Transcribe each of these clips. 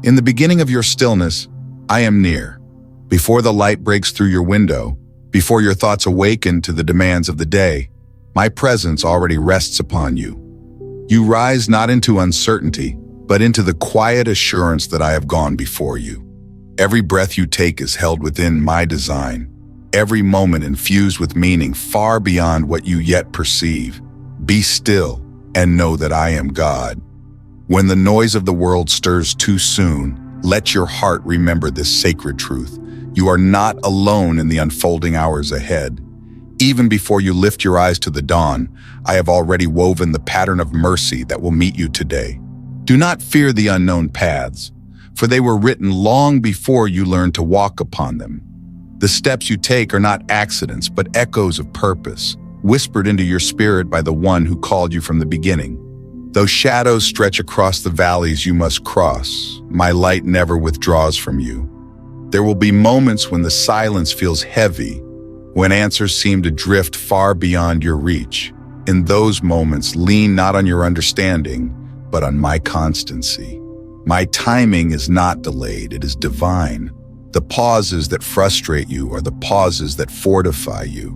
In the beginning of your stillness, I am near. Before the light breaks through your window, before your thoughts awaken to the demands of the day, my presence already rests upon you. You rise not into uncertainty, but into the quiet assurance that I have gone before you. Every breath you take is held within my design, every moment infused with meaning far beyond what you yet perceive. Be still and know that I am God. When the noise of the world stirs too soon, let your heart remember this sacred truth. You are not alone in the unfolding hours ahead. Even before you lift your eyes to the dawn, I have already woven the pattern of mercy that will meet you today. Do not fear the unknown paths, for they were written long before you learned to walk upon them. The steps you take are not accidents, but echoes of purpose, whispered into your spirit by the one who called you from the beginning. Though shadows stretch across the valleys you must cross, my light never withdraws from you. There will be moments when the silence feels heavy, when answers seem to drift far beyond your reach. In those moments, lean not on your understanding, but on my constancy. My timing is not delayed, it is divine. The pauses that frustrate you are the pauses that fortify you.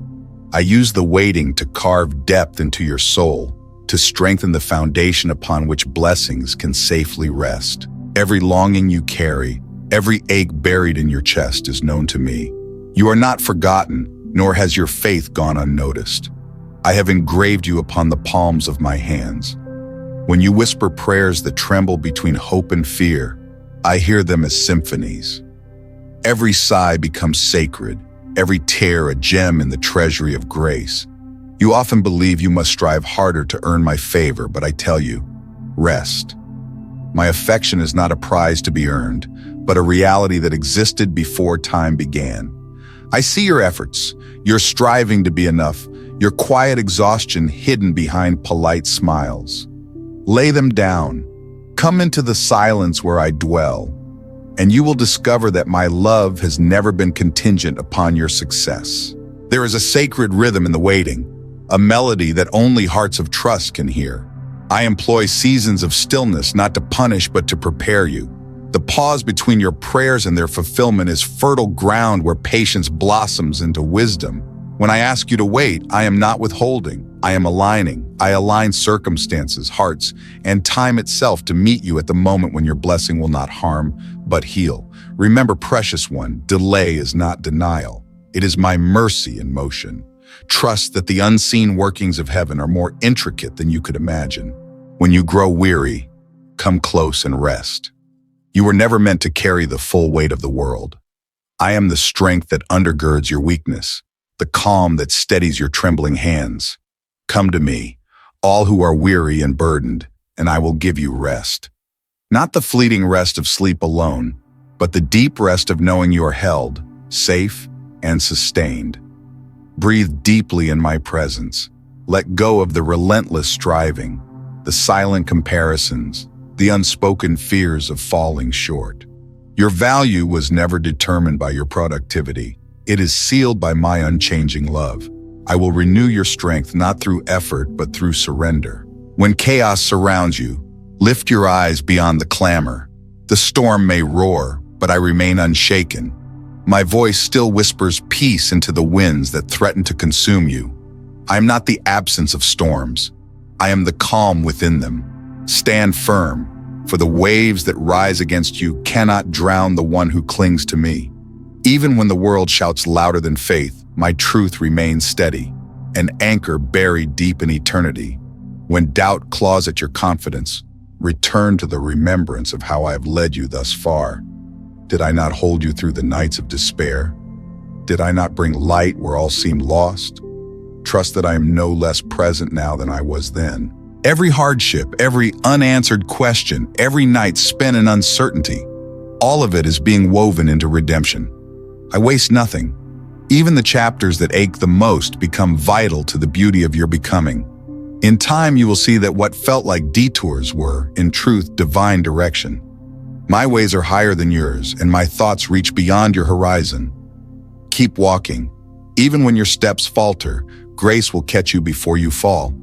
I use the waiting to carve depth into your soul, to strengthen the foundation upon which blessings can safely rest. Every longing you carry, every ache buried in your chest is known to me. You are not forgotten, nor has your faith gone unnoticed. I have engraved you upon the palms of my hands. When you whisper prayers that tremble between hope and fear, I hear them as symphonies. Every sigh becomes sacred, every tear a gem in the treasury of grace. You often believe you must strive harder to earn my favor, but I tell you, rest. My affection is not a prize to be earned, but a reality that existed before time began. I see your efforts, your striving to be enough, your quiet exhaustion hidden behind polite smiles. Lay them down. Come into the silence where I dwell, and you will discover that my love has never been contingent upon your success. There is a sacred rhythm in the waiting, a melody that only hearts of trust can hear. I employ seasons of stillness not to punish but to prepare you. The pause between your prayers and their fulfillment is fertile ground where patience blossoms into wisdom. When I ask you to wait, I am not withholding. I am aligning. I align circumstances, hearts, and time itself to meet you at the moment when your blessing will not harm, but heal. Remember, precious one, delay is not denial. It is my mercy in motion. Trust that the unseen workings of heaven are more intricate than you could imagine. When you grow weary, come close and rest. You were never meant to carry the full weight of the world. I am the strength that undergirds your weakness, the calm that steadies your trembling hands. Come to me, all who are weary and burdened, and I will give you rest. Not the fleeting rest of sleep alone, but the deep rest of knowing you are held, safe, and sustained. Breathe deeply in my presence. Let go of the relentless striving, the silent comparisons, the unspoken fears of falling short. Your value was never determined by your productivity. It is sealed by my unchanging love. I will renew your strength not through effort, but through surrender. When chaos surrounds you, lift your eyes beyond the clamor. The storm may roar, but I remain unshaken. My voice still whispers peace into the winds that threaten to consume you. I am not the absence of storms. I am the calm within them. Stand firm, for the waves that rise against you cannot drown the one who clings to me. Even when the world shouts louder than faith, my truth remains steady, an anchor buried deep in eternity. When doubt claws at your confidence, return to the remembrance of how I have led you thus far. Did I not hold you through the nights of despair? Did I not bring light where all seemed lost? Trust that I am no less present now than I was then. Every hardship, every unanswered question, every night spent in uncertainty, all of it is being woven into redemption. I waste nothing. Even the chapters that ache the most become vital to the beauty of your becoming. In time, you will see that what felt like detours were, in truth, divine direction. My ways are higher than yours, and my thoughts reach beyond your horizon. Keep walking. Even when your steps falter, grace will catch you before you fall.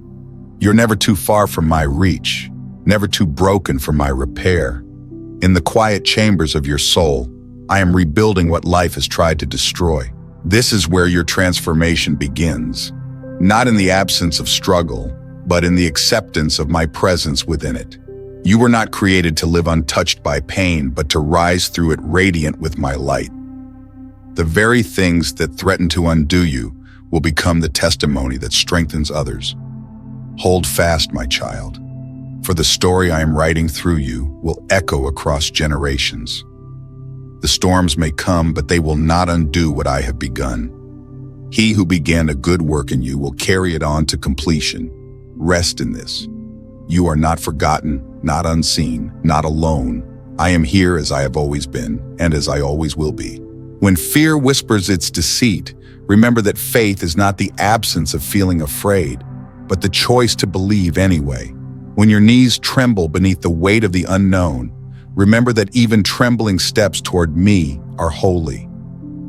You're never too far from my reach, never too broken for my repair. In the quiet chambers of your soul, I am rebuilding what life has tried to destroy. This is where your transformation begins, not in the absence of struggle, but in the acceptance of my presence within it. You were not created to live untouched by pain, but to rise through it radiant with my light. The very things that threaten to undo you will become the testimony that strengthens others. Hold fast, my child, for the story I am writing through you will echo across generations. The storms may come, but they will not undo what I have begun. He who began a good work in you will carry it on to completion. Rest in this. You are not forgotten, not unseen, not alone. I am here as I have always been, and as I always will be. When fear whispers its deceit, remember that faith is not the absence of feeling afraid, but the choice to believe anyway. When your knees tremble beneath the weight of the unknown, remember that even trembling steps toward me are holy.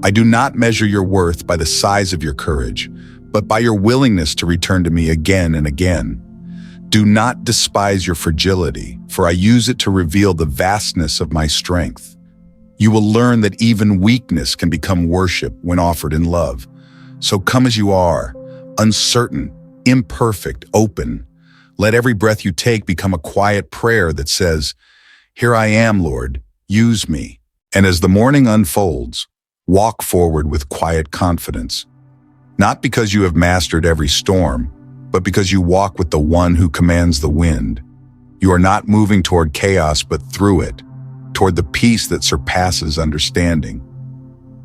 I do not measure your worth by the size of your courage, but by your willingness to return to me again and again. Do not despise your fragility, for I use it to reveal the vastness of my strength. You will learn that even weakness can become worship when offered in love. So come as you are, uncertain, imperfect, open. Let every breath you take become a quiet prayer that says, "Here I am, Lord, use me." And as the morning unfolds, walk forward with quiet confidence. Not because you have mastered every storm, but because you walk with the one who commands the wind. You are not moving toward chaos, but through it, toward the peace that surpasses understanding.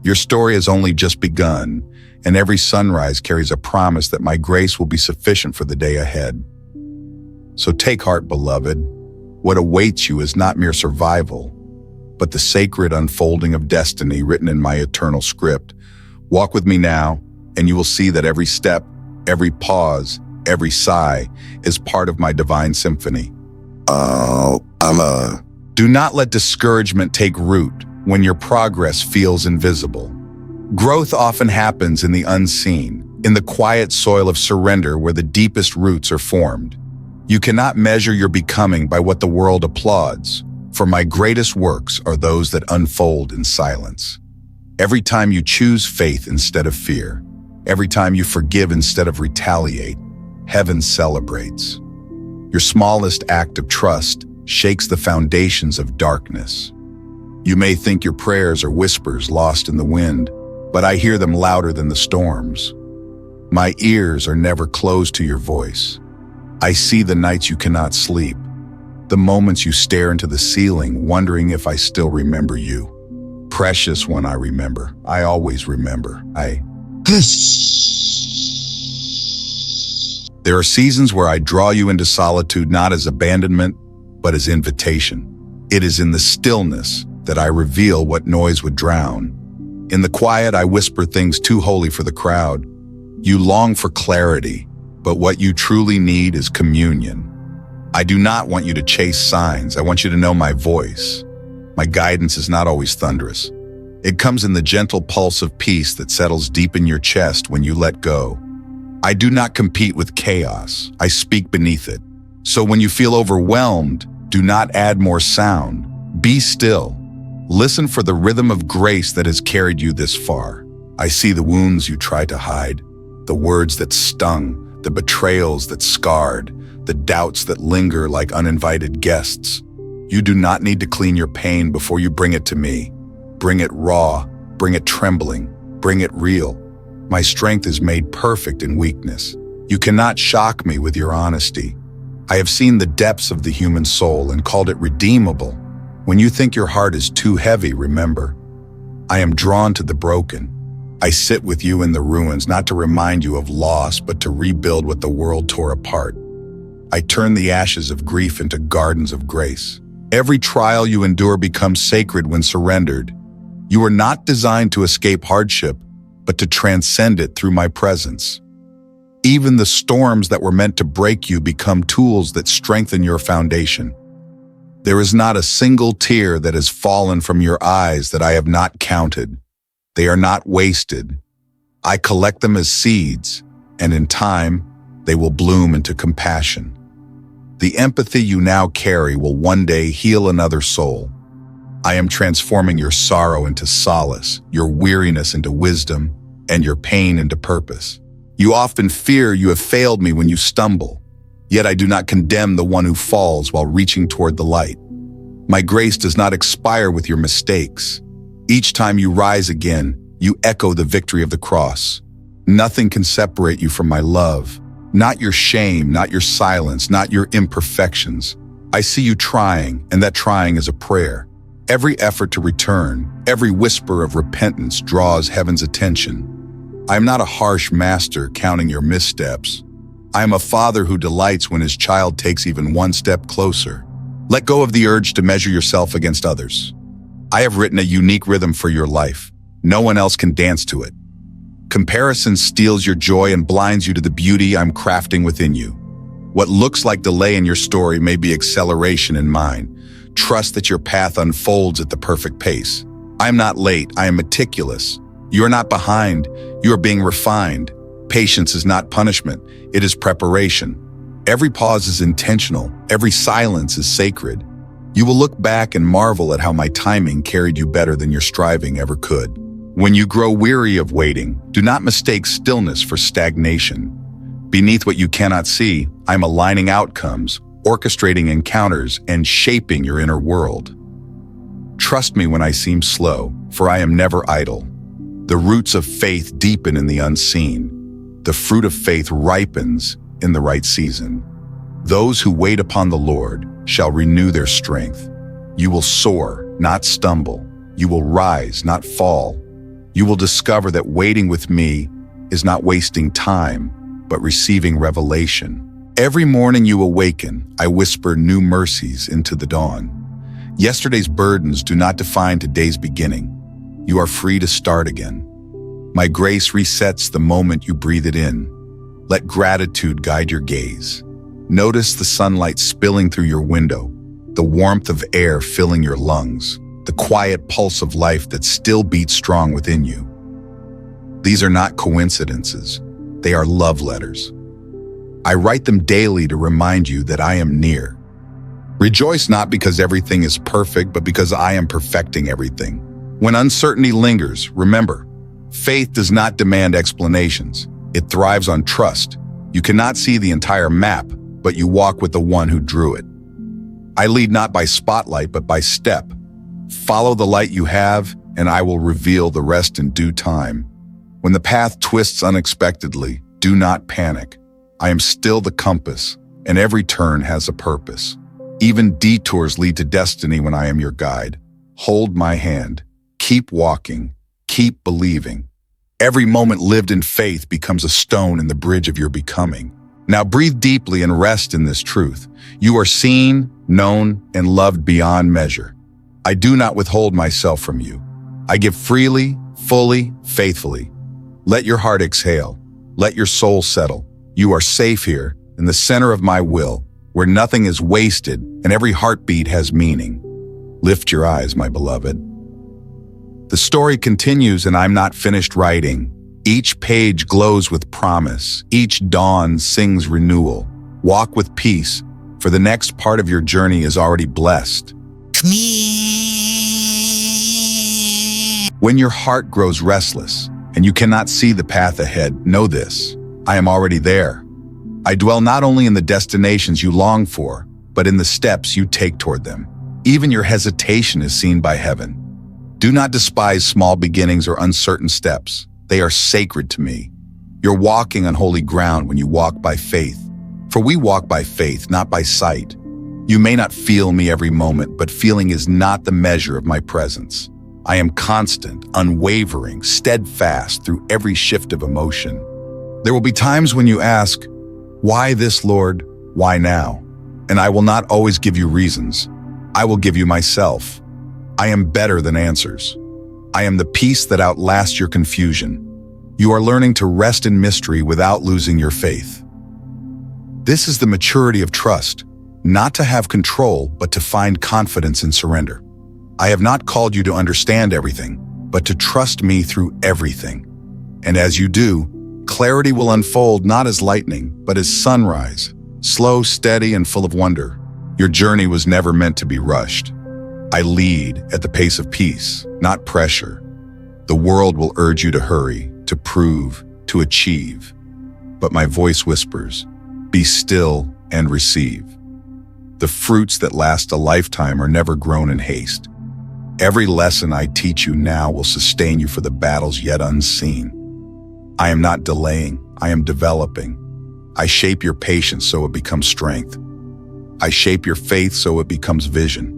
Your story has only just begun, and every sunrise carries a promise that my grace will be sufficient for the day ahead. So take heart, beloved. What awaits you is not mere survival, but the sacred unfolding of destiny written in my eternal script. Walk with me now, and you will see that every step, every pause, every sigh is part of my divine symphony. Do not let discouragement take root when your progress feels invisible. Growth often happens in the unseen, in the quiet soil of surrender where the deepest roots are formed. You cannot measure your becoming by what the world applauds, for my greatest works are those that unfold in silence. Every time you choose faith instead of fear, every time you forgive instead of retaliate, heaven celebrates. Your smallest act of trust shakes the foundations of darkness. You may think your prayers are whispers lost in the wind, but I hear them louder than the storms. My ears are never closed to your voice. I see the nights you cannot sleep, the moments you stare into the ceiling, wondering if I still remember you. Precious one, I remember. I always remember. There are seasons where I draw you into solitude not as abandonment, but as invitation. It is in the stillness that I reveal what noise would drown. In the quiet, I whisper things too holy for the crowd. You long for clarity, but what you truly need is communion. I do not want you to chase signs. I want you to know my voice. My guidance is not always thunderous. It comes in the gentle pulse of peace that settles deep in your chest when you let go. I do not compete with chaos. I speak beneath it. So when you feel overwhelmed, do not add more sound. Be still. Listen for the rhythm of grace that has carried you this far. I see the wounds you tried to hide, the words that stung, the betrayals that scarred, the doubts that linger like uninvited guests. You do not need to clean your pain before you bring it to me. Bring it raw, bring it trembling, bring it real. My strength is made perfect in weakness. You cannot shock me with your honesty. I have seen the depths of the human soul and called it redeemable. When you think your heart is too heavy, remember, I am drawn to the broken. I sit with you in the ruins, not to remind you of loss, but to rebuild what the world tore apart. I turn the ashes of grief into gardens of grace. Every trial you endure becomes sacred when surrendered. You are not designed to escape hardship, but to transcend it through my presence. Even the storms that were meant to break you become tools that strengthen your foundation. There is not a single tear that has fallen from your eyes that I have not counted. They are not wasted. I collect them as seeds, and in time, they will bloom into compassion. The empathy you now carry will one day heal another soul. I am transforming your sorrow into solace, your weariness into wisdom, and your pain into purpose. You often fear you have failed me when you stumble, yet I do not condemn the one who falls while reaching toward the light. My grace does not expire with your mistakes. Each time you rise again, you echo the victory of the cross. Nothing can separate you from my love. Not your shame, not your silence, not your imperfections. I see you trying, and that trying is a prayer. Every effort to return, every whisper of repentance draws heaven's attention. I am not a harsh master counting your missteps. I am a father who delights when his child takes even one step closer. Let go of the urge to measure yourself against others. I have written a unique rhythm for your life. No one else can dance to it. Comparison steals your joy and blinds you to the beauty I'm crafting within you. What looks like delay in your story may be acceleration in mine. Trust that your path unfolds at the perfect pace. I am not late, I am meticulous. You are not behind, you are being refined. Patience is not punishment, it is preparation. Every pause is intentional, every silence is sacred. You will look back and marvel at how my timing carried you better than your striving ever could. When you grow weary of waiting, do not mistake stillness for stagnation. Beneath what you cannot see, I'm aligning outcomes, orchestrating encounters, and shaping your inner world. Trust me when I seem slow, for I am never idle. The roots of faith deepen in the unseen. The fruit of faith ripens in the right season. Those who wait upon the Lord shall renew their strength. You will soar, not stumble. You will rise, not fall. You will discover that waiting with me is not wasting time, but receiving revelation. Every morning you awaken, I whisper new mercies into the dawn. Yesterday's burdens do not define today's beginning. You are free to start again. My grace resets the moment you breathe it in. Let gratitude guide your gaze. Notice the sunlight spilling through your window, the warmth of air filling your lungs, the quiet pulse of life that still beats strong within you. These are not coincidences. They are love letters. I write them daily to remind you that I am near. Rejoice not because everything is perfect, but because I am perfecting everything. When uncertainty lingers, remember, faith does not demand explanations. It thrives on trust. You cannot see the entire map, but you walk with the one who drew it. I lead not by spotlight, but by step. Follow the light you have, and I will reveal the rest in due time. When the path twists unexpectedly, do not panic. I am still the compass, and every turn has a purpose. Even detours lead to destiny when I am your guide. Hold my hand. Keep walking. Keep believing. Every moment lived in faith becomes a stone in the bridge of your becoming. Now breathe deeply and rest in this truth. You are seen, known, and loved beyond measure. I do not withhold myself from you. I give freely, fully, faithfully. Let your heart exhale. Let your soul settle. You are safe here, in the center of my will, where nothing is wasted and every heartbeat has meaning. Lift your eyes, my beloved. The story continues, and I'm not finished writing. Each page glows with promise. Each dawn sings renewal. Walk with peace, for the next part of your journey is already blessed. When your heart grows restless and you cannot see the path ahead, know this: I am already there. I dwell not only in the destinations you long for, but in the steps you take toward them. Even your hesitation is seen by heaven. Do not despise small beginnings or uncertain steps. They are sacred to me. You're walking on holy ground when you walk by faith. For we walk by faith, not by sight. You may not feel me every moment, but feeling is not the measure of my presence. I am constant, unwavering, steadfast through every shift of emotion. There will be times when you ask, "Why this, Lord? Why now?" And I will not always give you reasons. I will give you myself. I am better than answers. I am the peace that outlasts your confusion. You are learning to rest in mystery without losing your faith. This is the maturity of trust, not to have control, but to find confidence in surrender. I have not called you to understand everything, but to trust me through everything. And as you do, clarity will unfold not as lightning, but as sunrise, slow, steady, and full of wonder. Your journey was never meant to be rushed. I lead at the pace of peace, not pressure. The world will urge you to hurry, to prove, to achieve. But my voice whispers, be still and receive. The fruits that last a lifetime are never grown in haste. Every lesson I teach you now will sustain you for the battles yet unseen. I am not delaying, I am developing. I shape your patience so it becomes strength. I shape your faith so it becomes vision.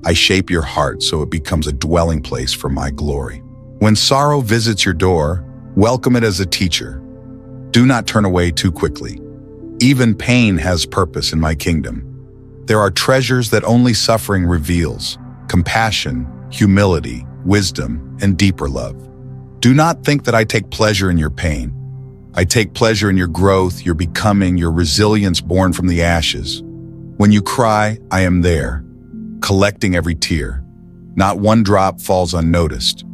I shape your heart so it becomes a dwelling place for my glory. When sorrow visits your door, welcome it as a teacher. Do not turn away too quickly. Even pain has purpose in my kingdom. There are treasures that only suffering reveals: compassion, humility, wisdom, and deeper love. Do not think that I take pleasure in your pain. I take pleasure in your growth, your becoming, your resilience born from the ashes. When you cry, I am there, collecting every tear. Not one drop falls unnoticed.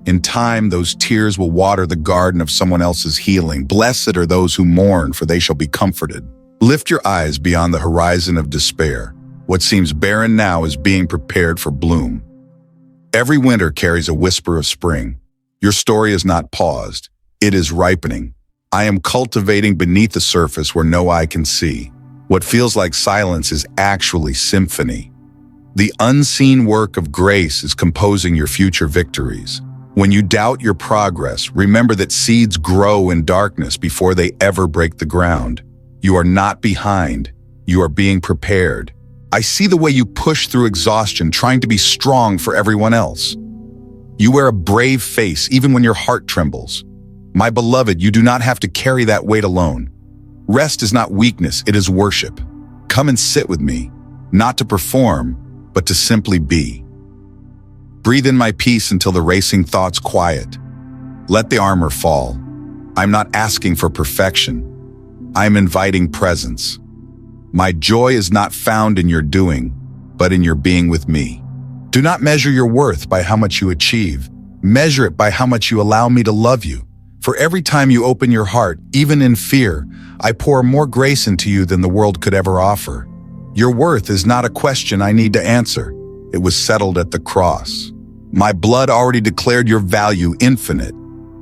In time, those tears will water the garden of someone else's healing. Blessed are those who mourn, for they shall be comforted. Lift your eyes beyond the horizon of despair. What seems barren now is being prepared for bloom. Every winter carries a whisper of spring. Your story is not paused. It is ripening. I am cultivating beneath the surface where no eye can see. What feels like silence is actually symphony. The unseen work of grace is composing your future victories. When you doubt your progress, remember that seeds grow in darkness before they ever break the ground. You are not behind. You are being prepared. I see the way you push through exhaustion, trying to be strong for everyone else. You wear a brave face even when your heart trembles. My beloved, you do not have to carry that weight alone. Rest is not weakness, it is worship. Come and sit with me, not to perform, but to simply be. Breathe in my peace until the racing thoughts quiet. Let the armor fall. I'm not asking for perfection. I'm inviting presence. My joy is not found in your doing, but in your being with me. Do not measure your worth by how much you achieve. Measure it by how much you allow me to love you. For every time you open your heart, even in fear, I pour more grace into you than the world could ever offer. Your worth is not a question I need to answer. It was settled at the cross. My blood already declared your value infinite.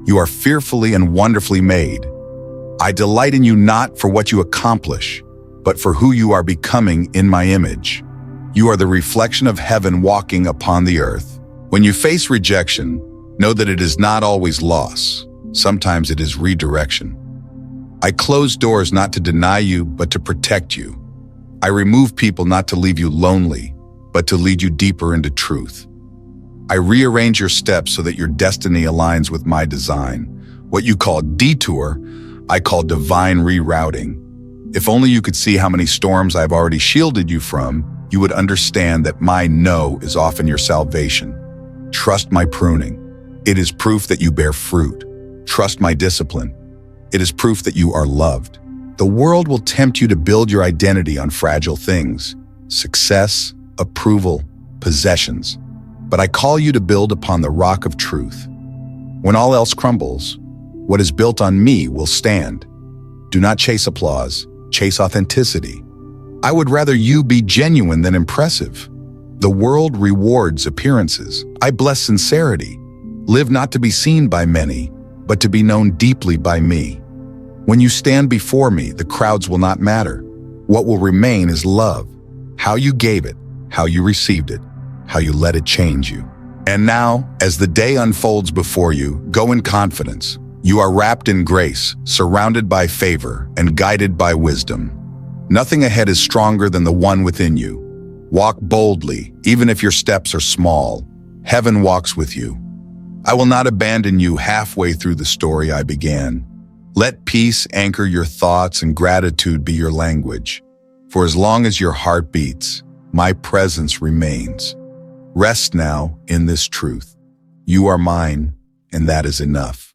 You are fearfully and wonderfully made. I delight in you not for what you accomplish, but for who you are becoming in my image. You are the reflection of heaven walking upon the earth. When you face rejection, know that it is not always loss. Sometimes it is redirection. I close doors not to deny you, but to protect you. I remove people not to leave you lonely, but to lead you deeper into truth. I rearrange your steps so that your destiny aligns with my design. What you call detour, I call divine rerouting. If only you could see how many storms I've already shielded you from, you would understand that my no is often your salvation. Trust my pruning. It is proof that you bear fruit. Trust my discipline. It is proof that you are loved. The world will tempt you to build your identity on fragile things, success, approval, possessions. But I call you to build upon the rock of truth. When all else crumbles, what is built on me will stand. Do not chase applause, chase authenticity. I would rather you be genuine than impressive. The world rewards appearances. I bless sincerity. Live not to be seen by many, but to be known deeply by me. When you stand before me, the crowds will not matter. What will remain is love. How you gave it, how you received it, how you let it change you. And now, as the day unfolds before you, go in confidence. You are wrapped in grace, surrounded by favor, and guided by wisdom. Nothing ahead is stronger than the one within you. Walk boldly, even if your steps are small. Heaven walks with you. I will not abandon you halfway through the story I began. Let peace anchor your thoughts and gratitude be your language. For as long as your heart beats, my presence remains. Rest now in this truth. You are mine, and that is enough.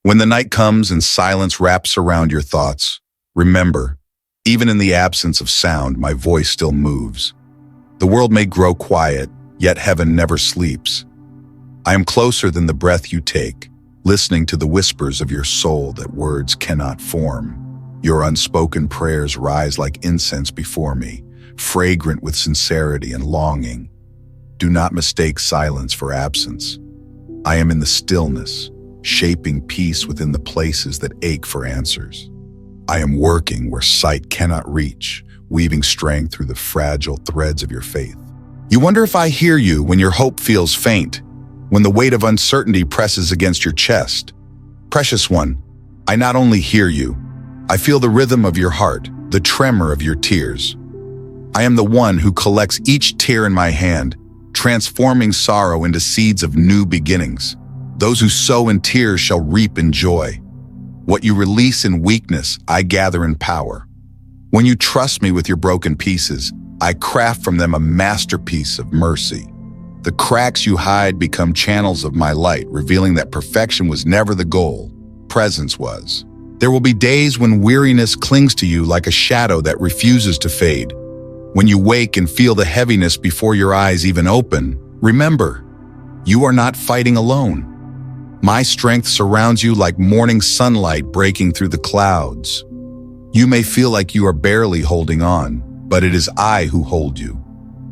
When the night comes and silence wraps around your thoughts, remember, even in the absence of sound, my voice still moves. The world may grow quiet, yet heaven never sleeps. I am closer than the breath you take, listening to the whispers of your soul that words cannot form. Your unspoken prayers rise like incense before me, fragrant with sincerity and longing. Do not mistake silence for absence. I am in the stillness, shaping peace within the places that ache for answers. I am working where sight cannot reach, weaving strength through the fragile threads of your faith. You wonder if I hear you when your hope feels faint, when the weight of uncertainty presses against your chest. Precious one, I not only hear you, I feel the rhythm of your heart, the tremor of your tears. I am the one who collects each tear in my hand, transforming sorrow into seeds of new beginnings. Those who sow in tears shall reap in joy. What you release in weakness, I gather in power. When you trust me with your broken pieces, I craft from them a masterpiece of mercy. The cracks you hide become channels of my light, revealing that perfection was never the goal, presence was. There will be days when weariness clings to you like a shadow that refuses to fade. When you wake and feel the heaviness before your eyes even open, remember, you are not fighting alone. My strength surrounds you like morning sunlight breaking through the clouds. You may feel like you are barely holding on, but it is I who hold you.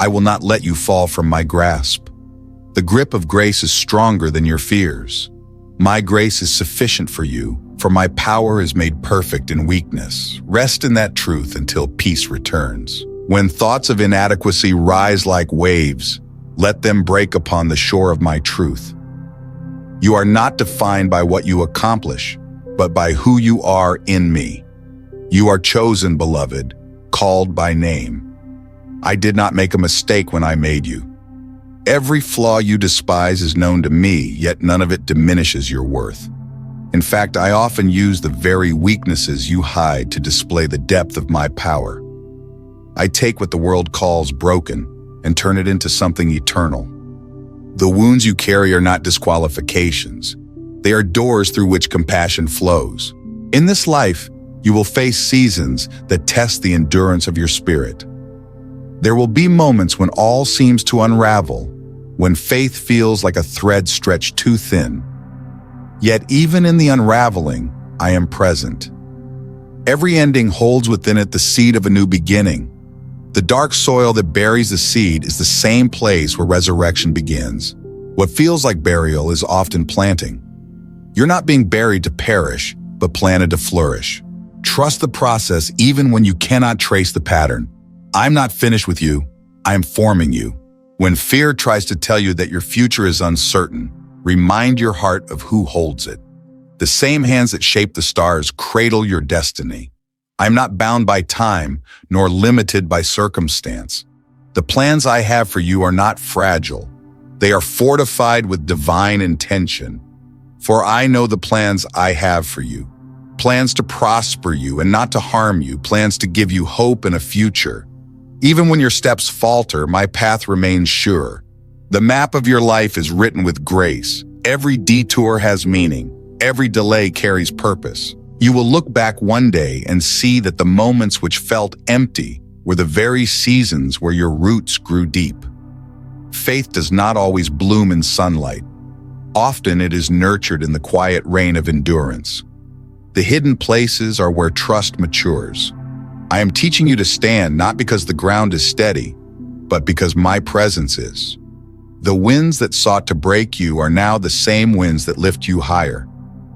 I will not let you fall from my grasp. The grip of grace is stronger than your fears. My grace is sufficient for you, for my power is made perfect in weakness. Rest in that truth until peace returns. When thoughts of inadequacy rise like waves, let them break upon the shore of my truth. You are not defined by what you accomplish, but by who you are in me. You are chosen, beloved, called by name. I did not make a mistake when I made you. Every flaw you despise is known to me, yet none of it diminishes your worth. In fact, I often use the very weaknesses you hide to display the depth of my power. I take what the world calls broken and turn it into something eternal. The wounds you carry are not disqualifications. They are doors through which compassion flows. In this life, you will face seasons that test the endurance of your spirit. There will be moments when all seems to unravel, when faith feels like a thread stretched too thin. Yet even in the unraveling, I am present. Every ending holds within it the seed of a new beginning. The dark soil that buries the seed is the same place where resurrection begins. What feels like burial is often planting. You're not being buried to perish, but planted to flourish. Trust the process even when you cannot trace the pattern. I'm not finished with you. I am forming you. When fear tries to tell you that your future is uncertain, remind your heart of who holds it. The same hands that shape the stars cradle your destiny. I am not bound by time, nor limited by circumstance. The plans I have for you are not fragile. They are fortified with divine intention. For I know the plans I have for you. Plans to prosper you and not to harm you, plans to give you hope and a future. Even when your steps falter, my path remains sure. The map of your life is written with grace. Every detour has meaning. Every delay carries purpose. You will look back one day and see that the moments which felt empty were the very seasons where your roots grew deep. Faith does not always bloom in sunlight. Often it is nurtured in the quiet rain of endurance. The hidden places are where trust matures. I am teaching you to stand not because the ground is steady, but because my presence is. The winds that sought to break you are now the same winds that lift you higher.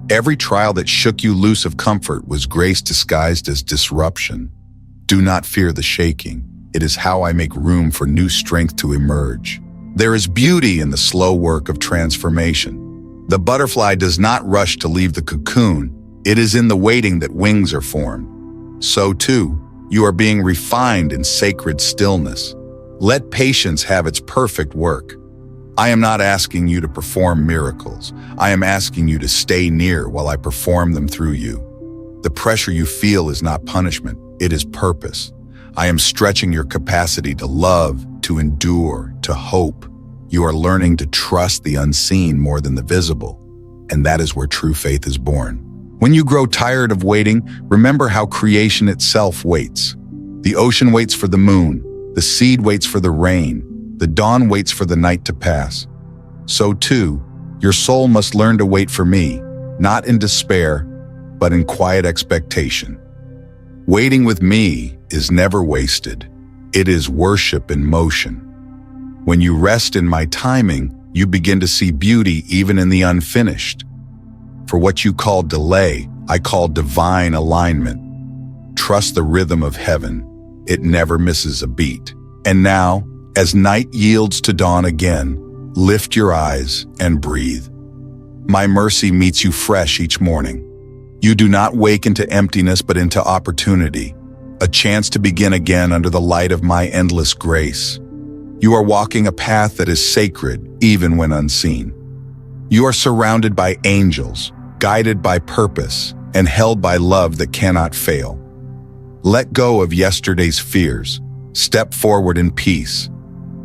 Every trial that shook you loose of comfort was grace disguised as disruption. Do not fear the shaking. It is how I make room for new strength to emerge. There is beauty in the slow work of transformation. The butterfly does not rush to leave the cocoon. It is in the waiting that wings are formed. So too, you are being refined in sacred stillness. Let patience have its perfect work. I am not asking you to perform miracles. I am asking you to stay near while I perform them through you. The pressure you feel is not punishment, it is purpose. I am stretching your capacity to love, to endure, to hope. You are learning to trust the unseen more than the visible, and that is where true faith is born. When you grow tired of waiting, remember how creation itself waits. The ocean waits for the moon, the seed waits for the rain, the dawn waits for the night to pass. So too, your soul must learn to wait for me, not in despair, but in quiet expectation. Waiting with me is never wasted. It is worship in motion. When you rest in my timing, you begin to see beauty even in the unfinished. For what you call delay, I call divine alignment. Trust the rhythm of heaven. It never misses a beat. And now, as night yields to dawn again, lift your eyes and breathe. My mercy meets you fresh each morning. You do not wake into emptiness but into opportunity, a chance to begin again under the light of my endless grace. You are walking a path that is sacred even when unseen. You are surrounded by angels, guided by purpose, and held by love that cannot fail. Let go of yesterday's fears. Step forward in peace.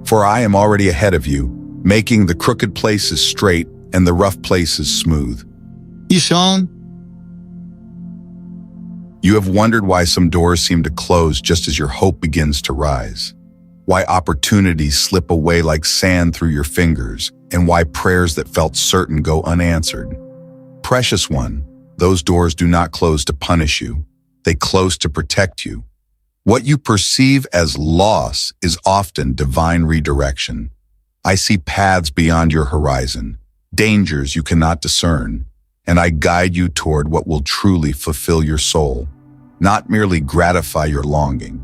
For I am already ahead of you, making the crooked places straight and the rough places smooth. Ishan, You have wondered why some doors seem to close just as your hope begins to rise. Why opportunities slip away like sand through your fingers, and why prayers that felt certain go unanswered. Precious one, those doors do not close to punish you. They close to protect you. What you perceive as loss is often divine redirection. I see paths beyond your horizon, dangers you cannot discern, and I guide you toward what will truly fulfill your soul, not merely gratify your longing.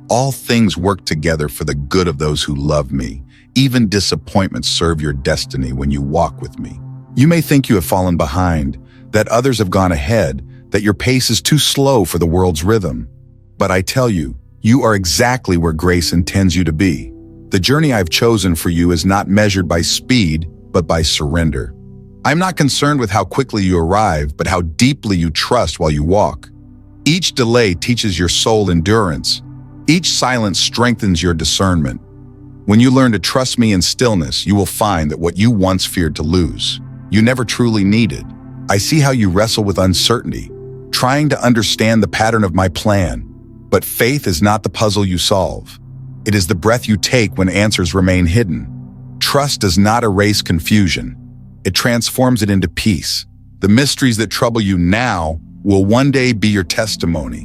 All things work together for the good of those who love me. Even disappointments serve your destiny when you walk with me. You may think you have fallen behind, that others have gone ahead, that your pace is too slow for the world's rhythm. But I tell you, you are exactly where grace intends you to be. The journey I've chosen for you is not measured by speed, but by surrender. I'm not concerned with how quickly you arrive, but how deeply you trust while you walk. Each delay teaches your soul endurance. Each silence strengthens your discernment. When you learn to trust me in stillness, you will find that what you once feared to lose, you never truly needed. I see how you wrestle with uncertainty, trying to understand the pattern of my plan. But faith is not the puzzle you solve. It is the breath you take when answers remain hidden. Trust does not erase confusion. It transforms it into peace. The mysteries that trouble you now will one day be your testimony.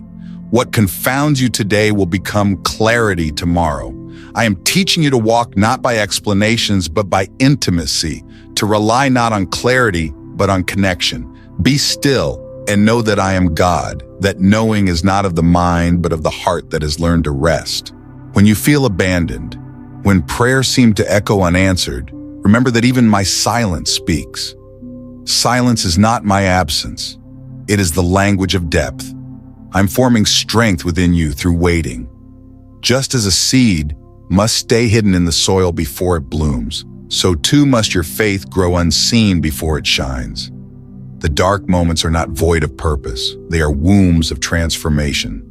What confounds you today will become clarity tomorrow. I am teaching you to walk not by explanations, but by intimacy, to rely not on clarity, but on connection. Be still and know that I am God, that knowing is not of the mind, but of the heart that has learned to rest. When you feel abandoned, when prayers seem to echo unanswered, remember that even my silence speaks. Silence is not my absence. It is the language of depth. I'm forming strength within you through waiting. Just as a seed must stay hidden in the soil before it blooms, so too must your faith grow unseen before it shines. The dark moments are not void of purpose. They are wombs of transformation.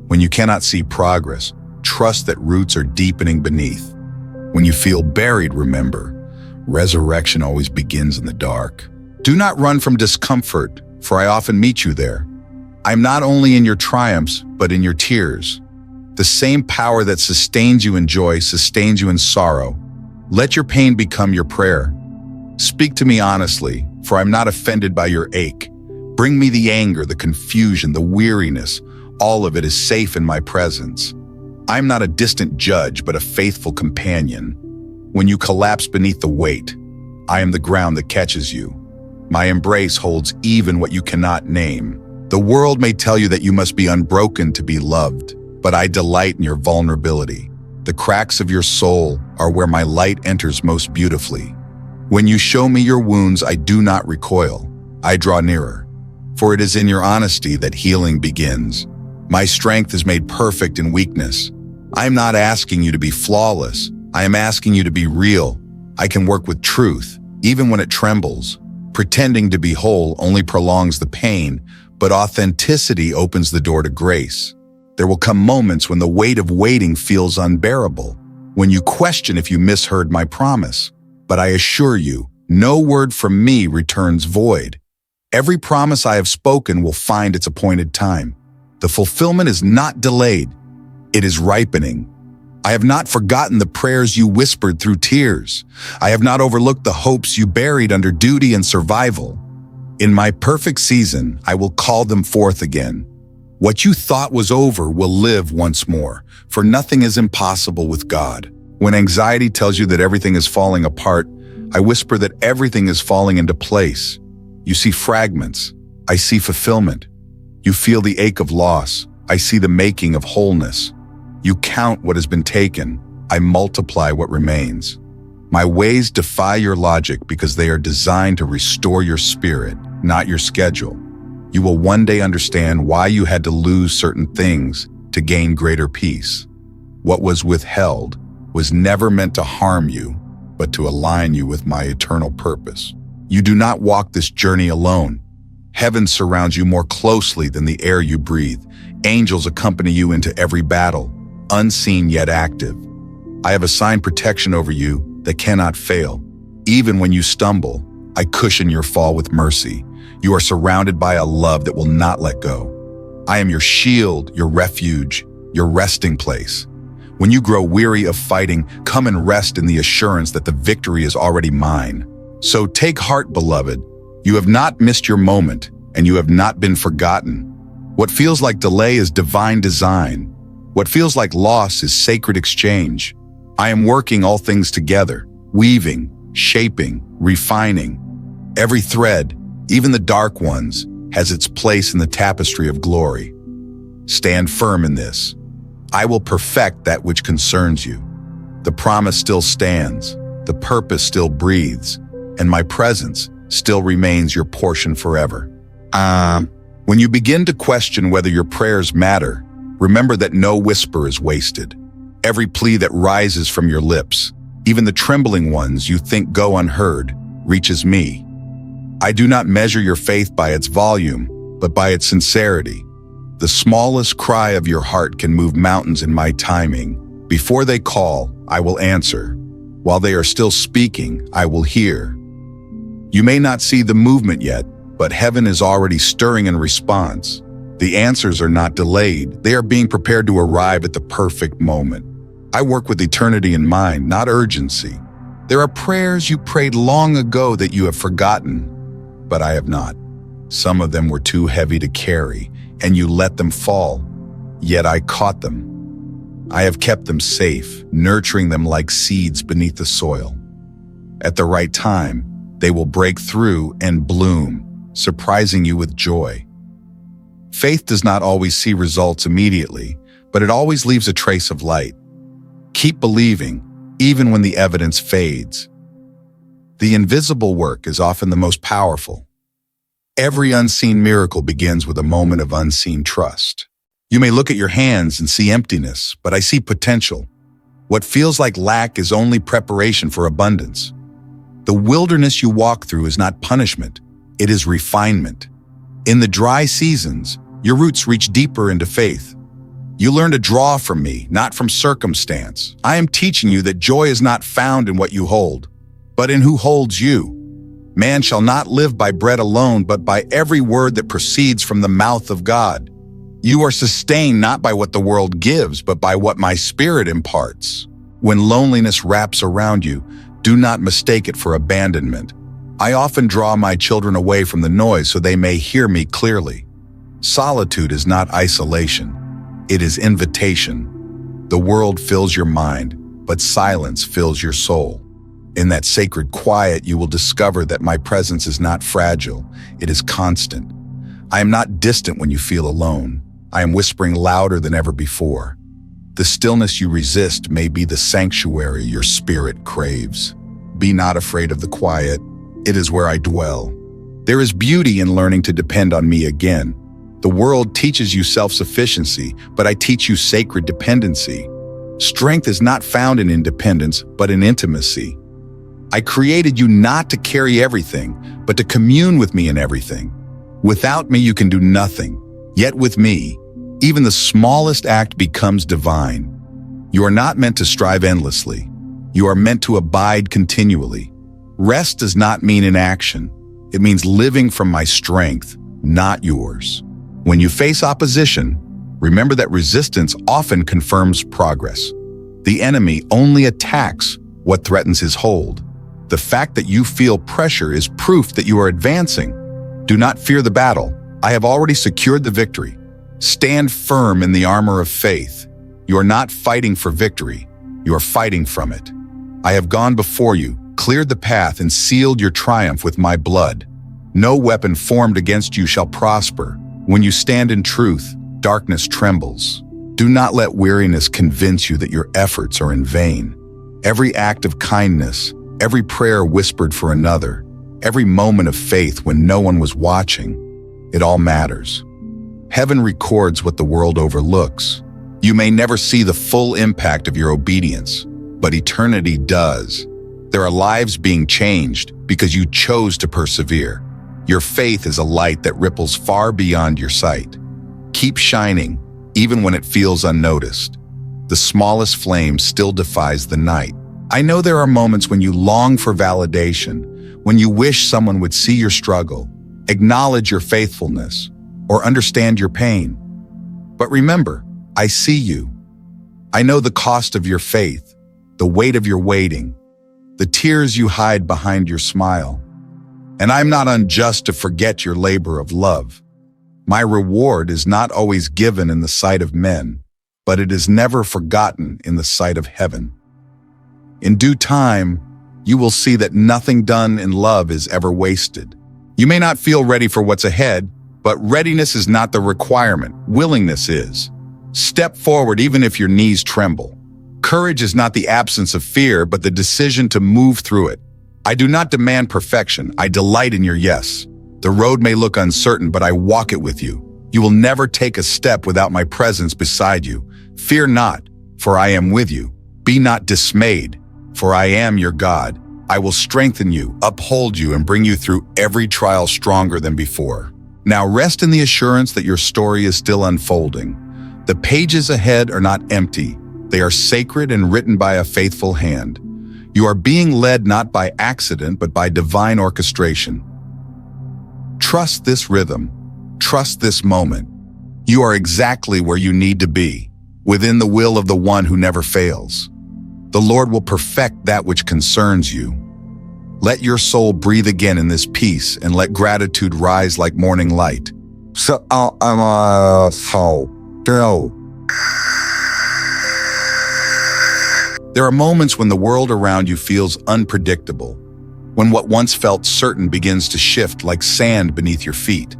When you cannot see progress, trust that roots are deepening beneath. When you feel buried, remember, resurrection always begins in the dark. Do not run from discomfort, for I often meet you there. I'm not only in your triumphs, but in your tears. The same power that sustains you in joy sustains you in sorrow. Let your pain become your prayer. Speak to me honestly, for I'm not offended by your ache. Bring me the anger, the confusion, the weariness. All of it is safe in my presence. I'm not a distant judge, but a faithful companion. When you collapse beneath the weight, I am the ground that catches you. My embrace holds even what you cannot name. The world may tell you that you must be unbroken to be loved, but I delight in your vulnerability. The cracks of your soul are where my light enters most beautifully. When you show me your wounds, I do not recoil. I draw nearer, for it is in your honesty that healing begins. My strength is made perfect in weakness. I am not asking you to be flawless. I am asking you to be real. I can work with truth, even when it trembles. Pretending to be whole only prolongs the pain, but authenticity opens the door to grace. There will come moments when the weight of waiting feels unbearable, when you question if you misheard my promise. But I assure you, no word from me returns void. Every promise I have spoken will find its appointed time. The fulfillment is not delayed. It is ripening. I have not forgotten the prayers you whispered through tears. I have not overlooked the hopes you buried under duty and survival. In my perfect season, I will call them forth again. What you thought was over will live once more, for nothing is impossible with God. When anxiety tells you that everything is falling apart, I whisper that everything is falling into place. You see fragments. I see fulfillment. You feel the ache of loss. I see the making of wholeness. You count what has been taken. I multiply what remains. My ways defy your logic because they are designed to restore your spirit, not your schedule. You will one day understand why you had to lose certain things to gain greater peace. What was withheld was never meant to harm you, but to align you with my eternal purpose. You do not walk this journey alone. Heaven surrounds you more closely than the air you breathe. Angels accompany you into every battle, unseen yet active. I have assigned protection over you that cannot fail. Even when you stumble, I cushion your fall with mercy. You are surrounded by a love that will not let go. I am your shield, your refuge, your resting place. When you grow weary of fighting, come and rest in the assurance that the victory is already mine. So take heart, beloved. You have not missed your moment, and you have not been forgotten. What feels like delay is divine design. What feels like loss is sacred exchange. I am working all things together, weaving, shaping, refining. Every thread, even the dark ones, has its place in the tapestry of glory. Stand firm in this. I will perfect that which concerns you. The promise still stands, the purpose still breathes, and my presence still remains your portion forever. When you begin to question whether your prayers matter, remember that no whisper is wasted. Every plea that rises from your lips, even the trembling ones you think go unheard, reaches me. I do not measure your faith by its volume, but by its sincerity. The smallest cry of your heart can move mountains in my timing. Before they call, I will answer. While they are still speaking, I will hear. You may not see the movement yet, but heaven is already stirring in response. The answers are not delayed. They are being prepared to arrive at the perfect moment. I work with eternity in mind, not urgency. There are prayers you prayed long ago that you have forgotten, but I have not. Some of them were too heavy to carry, and you let them fall, yet I caught them. I have kept them safe, nurturing them like seeds beneath the soil. At the right time, they will break through and bloom, surprising you with joy. Faith does not always see results immediately, but it always leaves a trace of light. Keep believing, even when the evidence fades. The invisible work is often the most powerful. Every unseen miracle begins with a moment of unseen trust. You may look at your hands and see emptiness, but I see potential. What feels like lack is only preparation for abundance. The wilderness you walk through is not punishment, it is refinement. In the dry seasons, your roots reach deeper into faith. You learn to draw from me, not from circumstance. I am teaching you that joy is not found in what you hold, but in who holds you. Man shall not live by bread alone, but by every word that proceeds from the mouth of God. You are sustained not by what the world gives, but by what my spirit imparts. When loneliness wraps around you, do not mistake it for abandonment. I often draw my children away from the noise so they may hear me clearly. Solitude is not isolation. It is invitation. The world fills your mind, but silence fills your soul. In that sacred quiet, you will discover that my presence is not fragile, it is constant. I am not distant when you feel alone. I am whispering louder than ever before. The stillness you resist may be the sanctuary your spirit craves. Be not afraid of the quiet. It is where I dwell. There is beauty in learning to depend on me again. The world teaches you self-sufficiency, but I teach you sacred dependency. Strength is not found in independence, but in intimacy. I created you not to carry everything, but to commune with me in everything. Without me, you can do nothing. Yet with me, even the smallest act becomes divine. You are not meant to strive endlessly. You are meant to abide continually. Rest does not mean inaction. It means living from my strength, not yours. When you face opposition, remember that resistance often confirms progress. The enemy only attacks what threatens his hold. The fact that you feel pressure is proof that you are advancing. Do not fear the battle. I have already secured the victory. Stand firm in the armor of faith. You are not fighting for victory. You are fighting from it. I have gone before you, cleared the path, and sealed your triumph with my blood. No weapon formed against you shall prosper. When you stand in truth, darkness trembles. Do not let weariness convince you that your efforts are in vain. Every act of kindness, every prayer whispered for another, every moment of faith when no one was watching, it all matters. Heaven records what the world overlooks. You may never see the full impact of your obedience, but eternity does. There are lives being changed because you chose to persevere. Your faith is a light that ripples far beyond your sight. Keep shining, even when it feels unnoticed. The smallest flame still defies the night. I know there are moments when you long for validation, when you wish someone would see your struggle, acknowledge your faithfulness, or understand your pain. But remember, I see you. I know the cost of your faith, the weight of your waiting, the tears you hide behind your smile. And I'm not unjust to forget your labor of love. My reward is not always given in the sight of men, but it is never forgotten in the sight of heaven. In due time, you will see that nothing done in love is ever wasted. You may not feel ready for what's ahead, but readiness is not the requirement. Willingness is. Step forward even if your knees tremble. Courage is not the absence of fear, but the decision to move through it. I do not demand perfection. I delight in your yes. The road may look uncertain, but I walk it with you. You will never take a step without my presence beside you. Fear not, for I am with you. Be not dismayed, for I am your God. I will strengthen you, uphold you, and bring you through every trial stronger than before. Now rest in the assurance that your story is still unfolding. The pages ahead are not empty. They are sacred and written by a faithful hand. You are being led not by accident, but by divine orchestration. Trust this rhythm. Trust this moment. You are exactly where you need to be, within the will of the one who never fails. The Lord will perfect that which concerns you. Let your soul breathe again in this peace, and let gratitude rise like morning light. There are moments when the world around you feels unpredictable, when what once felt certain begins to shift like sand beneath your feet.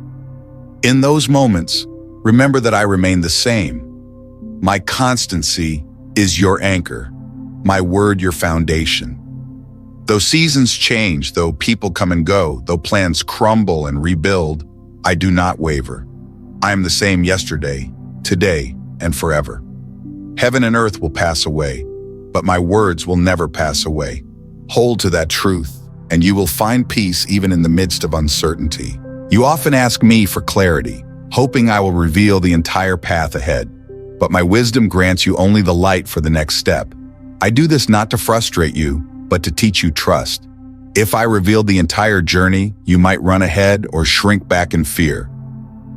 In those moments, remember that I remain the same. My constancy is your anchor, my word your foundation. Though seasons change, though people come and go, though plans crumble and rebuild, I do not waver. I am the same yesterday, today, and forever. Heaven and earth will pass away, but my words will never pass away. Hold to that truth, and you will find peace even in the midst of uncertainty. You often ask me for clarity, hoping I will reveal the entire path ahead, but my wisdom grants you only the light for the next step. I do this not to frustrate you, but to teach you trust. If I revealed the entire journey, you might run ahead or shrink back in fear.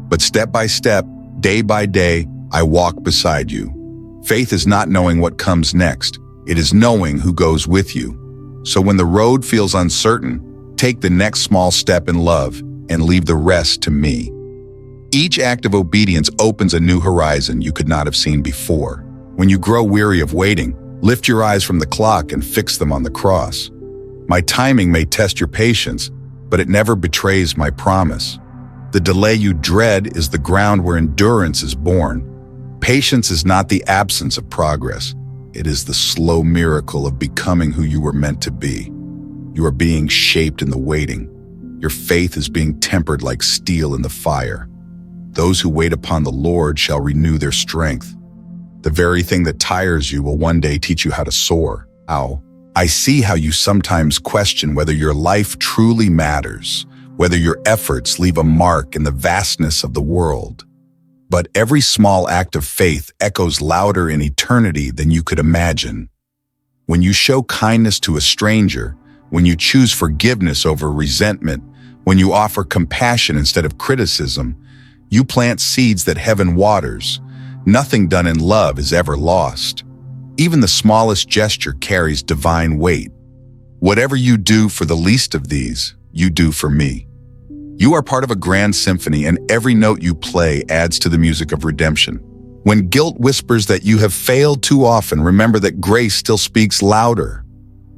But step by step, day by day, I walk beside you. Faith is not knowing what comes next. It is knowing who goes with you. So when the road feels uncertain, take the next small step in love and leave the rest to me. Each act of obedience opens a new horizon you could not have seen before. When you grow weary of waiting, lift your eyes from the clock and fix them on the cross. My timing may test your patience, but it never betrays my promise. The delay you dread is the ground where endurance is born. Patience is not the absence of progress. It is the slow miracle of becoming who you were meant to be. You are being shaped in the waiting. Your faith is being tempered like steel in the fire. Those who wait upon the Lord shall renew their strength. The very thing that tires you will one day teach you how to soar. I see how you sometimes question whether your life truly matters, whether your efforts leave a mark in the vastness of the world. But every small act of faith echoes louder in eternity than you could imagine. When you show kindness to a stranger, when you choose forgiveness over resentment, when you offer compassion instead of criticism, you plant seeds that heaven waters. Nothing done in love is ever lost. Even the smallest gesture carries divine weight. Whatever you do for the least of these, you do for me. You are part of a grand symphony, and every note you play adds to the music of redemption. When guilt whispers that you have failed too often, remember that grace still speaks louder.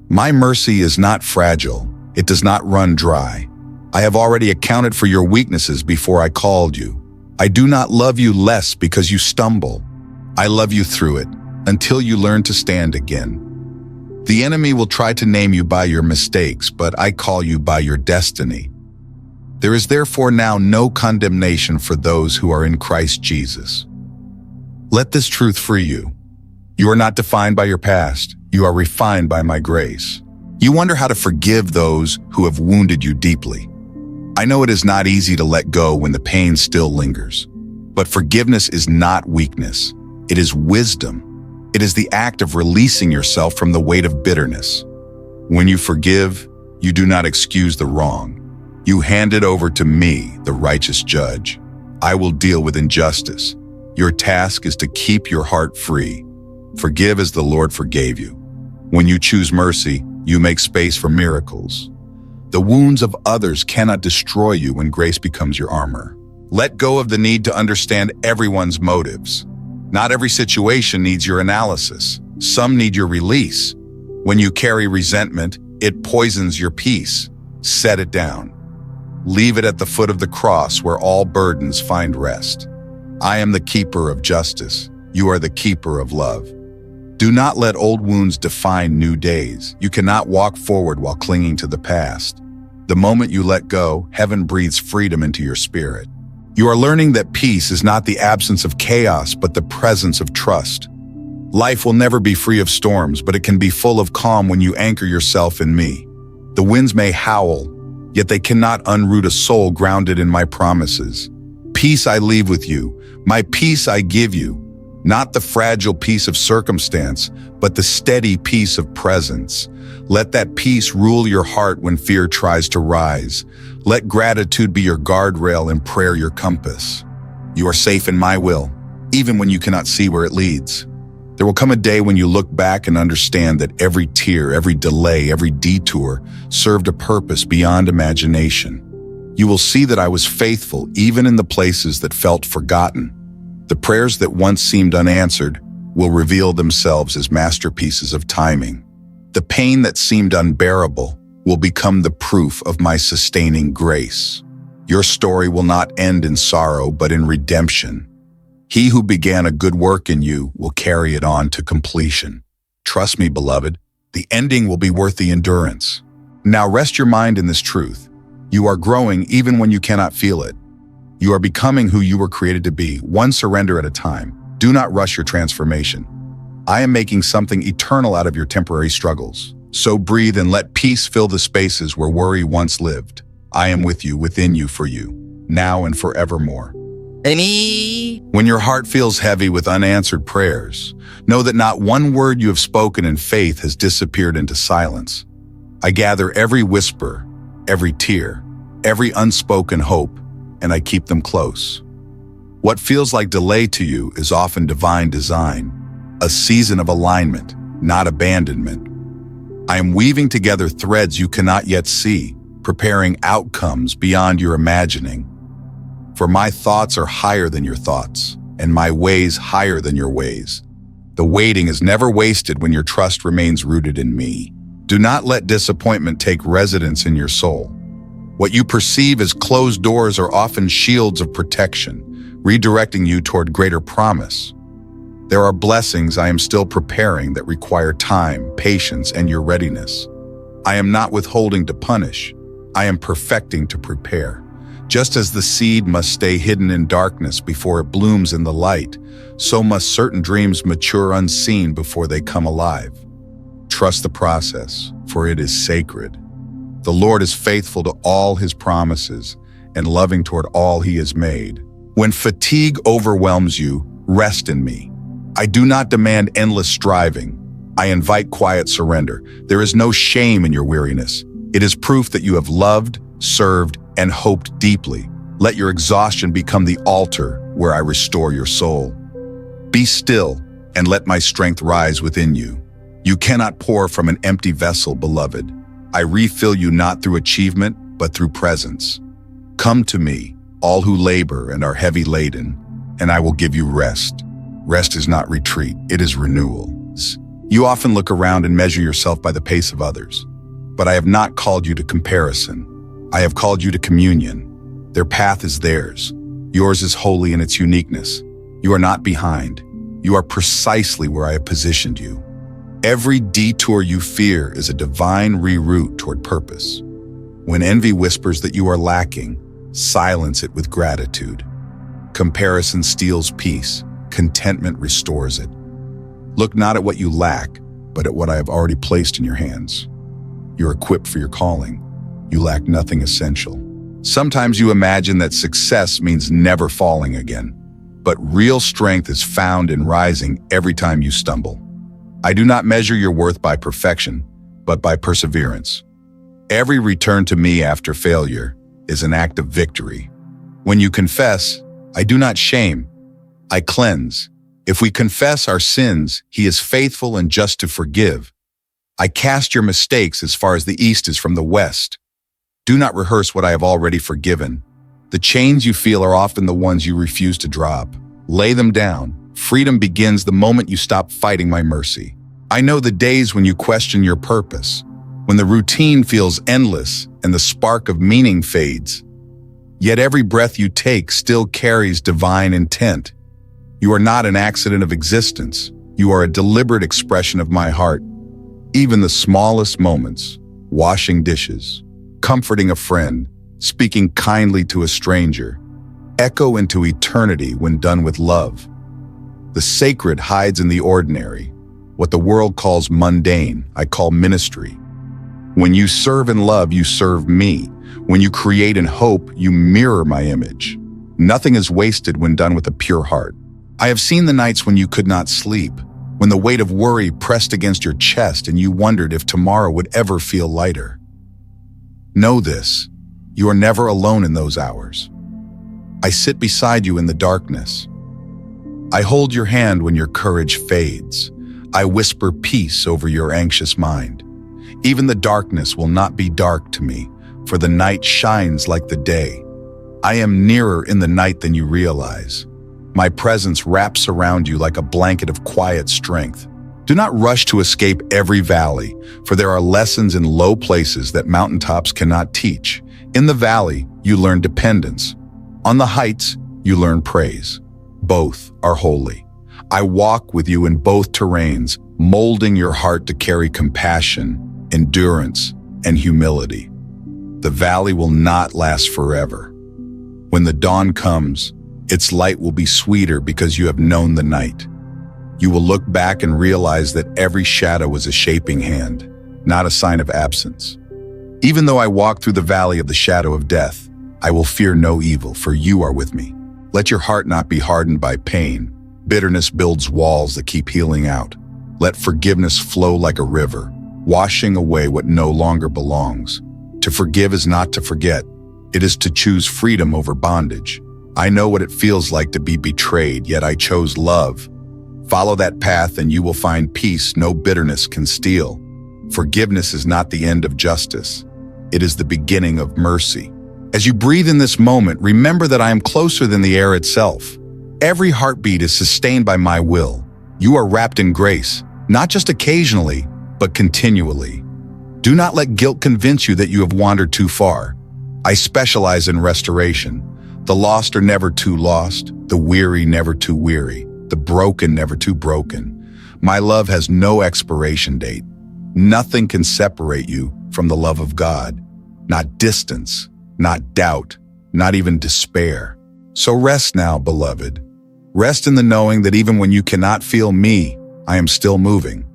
My mercy is not fragile. It does not run dry. I have already accounted for your weaknesses before I called you. I do not love you less because you stumble. I love you through it, until you learn to stand again. The enemy will try to name you by your mistakes, but I call you by your destiny. There is therefore now no condemnation for those who are in Christ Jesus. Let this truth free you. You are not defined by your past. You are refined by my grace. You wonder how to forgive those who have wounded you deeply. I know it is not easy to let go when the pain still lingers. But forgiveness is not weakness. It is wisdom. It is the act of releasing yourself from the weight of bitterness. When you forgive, you do not excuse the wrong. You hand it over to me, the righteous judge. I will deal with injustice. Your task is to keep your heart free. Forgive as the Lord forgave you. When you choose mercy, you make space for miracles. The wounds of others cannot destroy you when grace becomes your armor. Let go of the need to understand everyone's motives. Not every situation needs your analysis. Some need your release. When you carry resentment, it poisons your peace. Set it down. Leave it at the foot of the cross where all burdens find rest. I am the keeper of justice. You are the keeper of love. Do not let old wounds define new days. You cannot walk forward while clinging to the past. The moment you let go, heaven breathes freedom into your spirit. You are learning that peace is not the absence of chaos, but the presence of trust. Life will never be free of storms, but it can be full of calm when you anchor yourself in me. The winds may howl, yet they cannot unroot a soul grounded in my promises. Peace I leave with you. My peace I give you. Not the fragile peace of circumstance, but the steady peace of presence. Let that peace rule your heart when fear tries to rise. Let gratitude be your guardrail and prayer your compass. You are safe in my will, even when you cannot see where it leads. There will come a day when you look back and understand that every tear, every delay, every detour served a purpose beyond imagination. You will see that I was faithful even in the places that felt forgotten. The prayers that once seemed unanswered will reveal themselves as masterpieces of timing. The pain that seemed unbearable will become the proof of my sustaining grace. Your story will not end in sorrow, but in redemption. He who began a good work in you will carry it on to completion. Trust me, beloved, the ending will be worth the endurance. Now rest your mind in this truth. You are growing even when you cannot feel it. You are becoming who you were created to be, one surrender at a time. Do not rush your transformation. I am making something eternal out of your temporary struggles. So breathe and let peace fill the spaces where worry once lived. I am with you, within you, for you, now and forevermore. When your heart feels heavy with unanswered prayers, know that not one word you have spoken in faith has disappeared into silence. I gather every whisper, every tear, every unspoken hope, and I keep them close. What feels like delay to you is often divine design, a season of alignment, not abandonment. I am weaving together threads you cannot yet see, preparing outcomes beyond your imagining. For my thoughts are higher than your thoughts, and my ways higher than your ways. The waiting is never wasted when your trust remains rooted in me. Do not let disappointment take residence in your soul. What you perceive as closed doors are often shields of protection, redirecting you toward greater promise. There are blessings I am still preparing that require time, patience, and your readiness. I am not withholding to punish. I am perfecting to prepare. Just as the seed must stay hidden in darkness before it blooms in the light, so must certain dreams mature unseen before they come alive. Trust the process, for it is sacred. The Lord is faithful to all his promises and loving toward all he has made. When fatigue overwhelms you, rest in me. I do not demand endless striving. I invite quiet surrender. There is no shame in your weariness. It is proof that you have loved, served, and hoped deeply. Let your exhaustion become the altar where I restore your soul. Be still and let my strength rise within you. You cannot pour from an empty vessel, beloved. I refill you not through achievement, but through presence. Come to me, all who labor and are heavy laden, and I will give you rest. Rest is not retreat, it is renewal. You often look around and measure yourself by the pace of others, but I have not called you to comparison. I have called you to communion. Their path is theirs. Yours is holy in its uniqueness. You are not behind. You are precisely where I have positioned you. Every detour you fear is a divine reroute toward purpose. When envy whispers that you are lacking, silence it with gratitude. Comparison steals peace. Contentment restores it. Look not at what you lack, but at what I have already placed in your hands. You're equipped for your calling. You lack nothing essential. Sometimes you imagine that success means never falling again, but real strength is found in rising every time you stumble. I do not measure your worth by perfection, but by perseverance. Every return to me after failure is an act of victory. When you confess, I do not shame, I cleanse. If we confess our sins, he is faithful and just to forgive. I cast your mistakes as far as the east is from the west. Do not rehearse what I have already forgiven. The chains you feel are often the ones you refuse to drop. Lay them down. Freedom begins the moment you stop fighting my mercy. I know the days when you question your purpose, when the routine feels endless and the spark of meaning fades. Yet every breath you take still carries divine intent. You are not an accident of existence. You are a deliberate expression of my heart. Even the smallest moments, washing dishes, comforting a friend, speaking kindly to a stranger, echo into eternity when done with love. The sacred hides in the ordinary. What the world calls mundane, I call ministry. When you serve in love, you serve me. When you create in hope, you mirror my image. Nothing is wasted when done with a pure heart. I have seen the nights when you could not sleep, when the weight of worry pressed against your chest and you wondered if tomorrow would ever feel lighter. Know this, you are never alone in those hours. I sit beside you in the darkness. I hold your hand when your courage fades. I whisper peace over your anxious mind. Even the darkness will not be dark to me, for the night shines like the day. I am nearer in the night than you realize. My presence wraps around you like a blanket of quiet strength. Do not rush to escape every valley, for there are lessons in low places that mountaintops cannot teach. In the valley, you learn dependence. On the heights, you learn praise. Both are holy. I walk with you in both terrains, molding your heart to carry compassion, endurance, and humility. The valley will not last forever. When the dawn comes, its light will be sweeter because you have known the night. You will look back and realize that every shadow was a shaping hand, not a sign of absence. Even though I walk through the valley of the shadow of death, I will fear no evil, for you are with me. Let your heart not be hardened by pain. Bitterness builds walls that keep healing out. Let forgiveness flow like a river, washing away what no longer belongs. To forgive is not to forget. It is to choose freedom over bondage. I know what it feels like to be betrayed, yet I chose love. Follow that path and you will find peace no bitterness can steal. Forgiveness is not the end of justice. It is the beginning of mercy. As you breathe in this moment, remember that I am closer than the air itself. Every heartbeat is sustained by my will. You are wrapped in grace, not just occasionally, but continually. Do not let guilt convince you that you have wandered too far. I specialize in restoration. The lost are never too lost, the weary never too weary, the broken never too broken. My love has no expiration date. Nothing can separate you from the love of God. Not distance, not doubt, not even despair. So rest now, beloved. Rest in the knowing that even when you cannot feel me, I am still moving.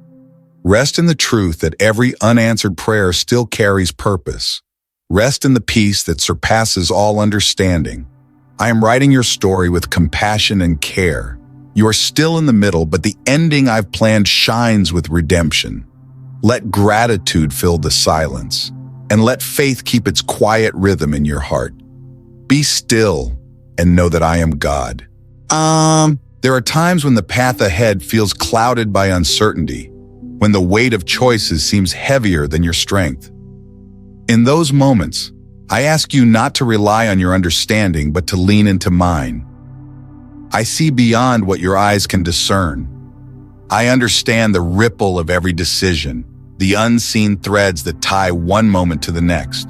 Rest in the truth that every unanswered prayer still carries purpose. Rest in the peace that surpasses all understanding. I am writing your story with compassion and care. You are still in the middle, but the ending I've planned shines with redemption. Let gratitude fill the silence, and let faith keep its quiet rhythm in your heart. Be still and know that I am God. There are times when the path ahead feels clouded by uncertainty, when the weight of choices seems heavier than your strength. In those moments, I ask you not to rely on your understanding, but to lean into mine. I see beyond what your eyes can discern. I understand the ripple of every decision, the unseen threads that tie one moment to the next.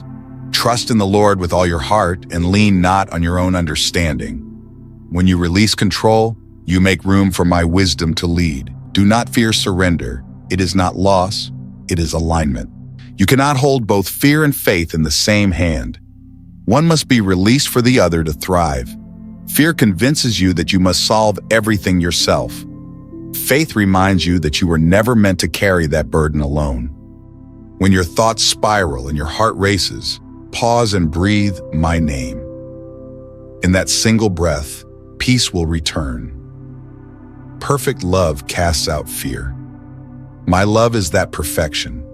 Trust in the Lord with all your heart and lean not on your own understanding. When you release control, you make room for my wisdom to lead. Do not fear surrender. It is not loss, it is alignment. You cannot hold both fear and faith in the same hand. One must be released for the other to thrive. Fear convinces you that you must solve everything yourself. Faith reminds you that you were never meant to carry that burden alone. When your thoughts spiral and your heart races, pause and breathe my name. In that single breath, peace will return. Perfect love casts out fear. My love is that perfection.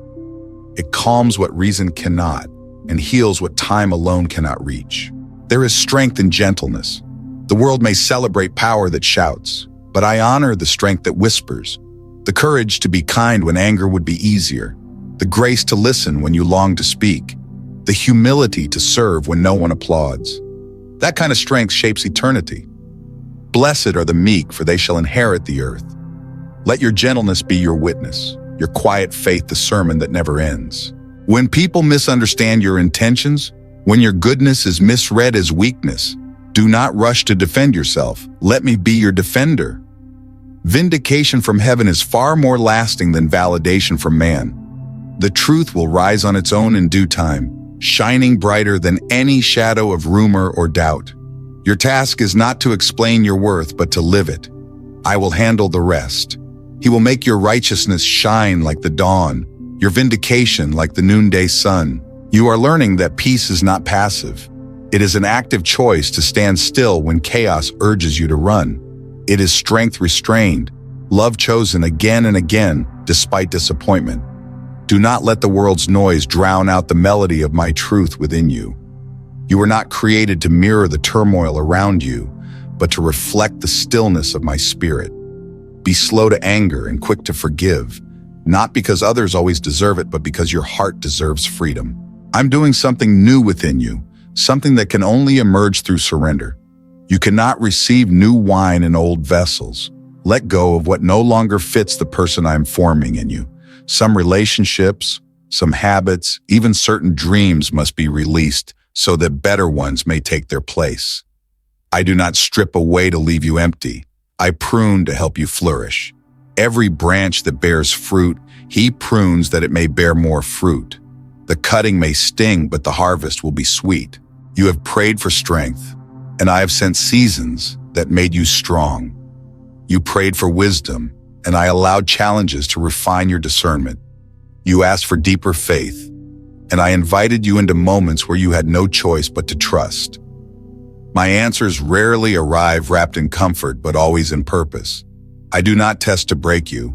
It calms what reason cannot and heals what time alone cannot reach. There is strength in gentleness. The world may celebrate power that shouts, but I honor the strength that whispers, the courage to be kind when anger would be easier, the grace to listen when you long to speak, the humility to serve when no one applauds. That kind of strength shapes eternity. Blessed are the meek, for they shall inherit the earth. Let your gentleness be your witness, your quiet faith the sermon that never ends. When people misunderstand your intentions, when your goodness is misread as weakness, do not rush to defend yourself. Let me be your defender. Vindication from heaven is far more lasting than validation from man. The truth will rise on its own in due time, shining brighter than any shadow of rumor or doubt. Your task is not to explain your worth, but to live it. I will handle the rest. He will make your righteousness shine like the dawn, your vindication like the noonday sun. You are learning that peace is not passive. It is an active choice to stand still when chaos urges you to run. It is strength restrained, love chosen again and again, despite disappointment. Do not let the world's noise drown out the melody of my truth within you. You were not created to mirror the turmoil around you, but to reflect the stillness of my spirit. Be slow to anger and quick to forgive, not because others always deserve it, but because your heart deserves freedom. I'm doing something new within you, something that can only emerge through surrender. You cannot receive new wine in old vessels. Let go of what no longer fits the person I'm forming in you. Some relationships, some habits, even certain dreams must be released so that better ones may take their place. I do not strip away to leave you empty. I prune to help you flourish. Every branch that bears fruit, he prunes that it may bear more fruit. The cutting may sting, but the harvest will be sweet. You have prayed for strength, and I have sent seasons that made you strong. You prayed for wisdom, and I allowed challenges to refine your discernment. You asked for deeper faith, and I invited you into moments where you had no choice but to trust. My answers rarely arrive wrapped in comfort, but always in purpose. I do not test to break you.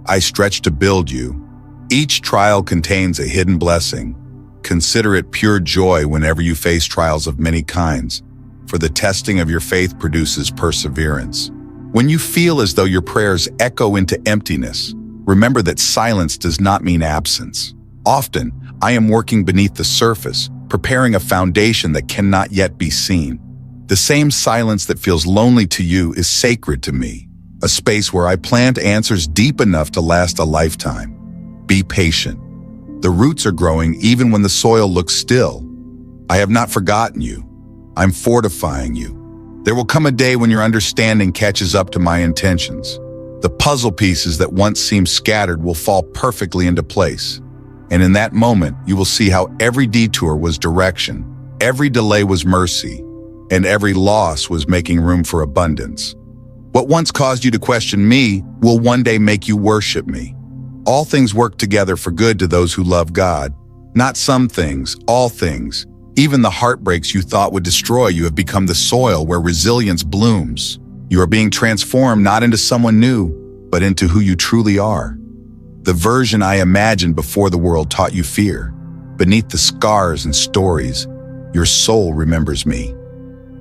I stretch to build you. Each trial contains a hidden blessing. Consider it pure joy whenever you face trials of many kinds, for the testing of your faith produces perseverance. When you feel as though your prayers echo into emptiness, remember that silence does not mean absence. Often, I am working beneath the surface, preparing a foundation that cannot yet be seen. The same silence that feels lonely to you is sacred to me, a space where I plant answers deep enough to last a lifetime. Be patient. The roots are growing even when the soil looks still. I have not forgotten you. I'm fortifying you. There will come a day when your understanding catches up to my intentions. The puzzle pieces that once seemed scattered will fall perfectly into place. And in that moment, you will see how every detour was direction, every delay was mercy, and every loss was making room for abundance. What once caused you to question me will one day make you worship me. All things work together for good to those who love God. Not some things, all things. Even the heartbreaks you thought would destroy you have become the soil where resilience blooms. You are being transformed not into someone new, but into who you truly are. The version I imagined before the world taught you fear. Beneath the scars and stories, your soul remembers me.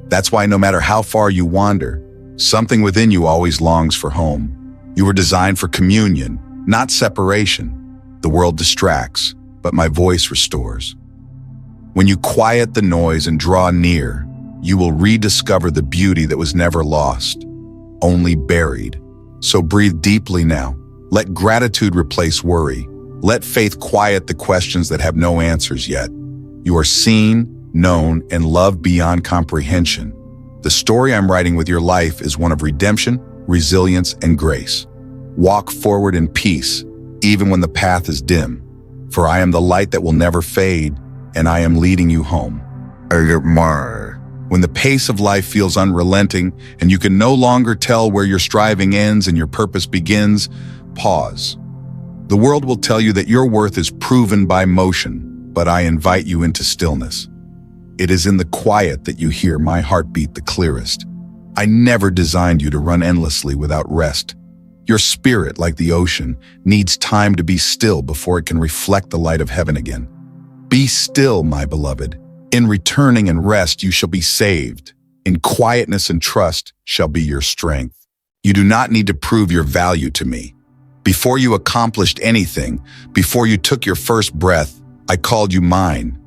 That's why no matter how far you wander, something within you always longs for home. You were designed for communion, not separation. The world distracts, but my voice restores. When you quiet the noise and draw near, you will rediscover the beauty that was never lost, only buried. So breathe deeply now. Let gratitude replace worry. Let faith quiet the questions that have no answers yet. You are seen, known, and loved beyond comprehension. The story I'm writing with your life is one of redemption, resilience, and grace. Walk forward in peace, even when the path is dim. For I am the light that will never fade, and I am leading you home. When the pace of life feels unrelenting, and you can no longer tell where your striving ends and your purpose begins, pause. The world will tell you that your worth is proven by motion, but I invite you into stillness. It is in the quiet that you hear my heartbeat the clearest. I never designed you to run endlessly without rest. Your spirit, like the ocean, needs time to be still before it can reflect the light of heaven again. Be still, my beloved. In returning and rest, you shall be saved. In quietness and trust shall be your strength. You do not need to prove your value to me. Before you accomplished anything, before you took your first breath, I called you mine.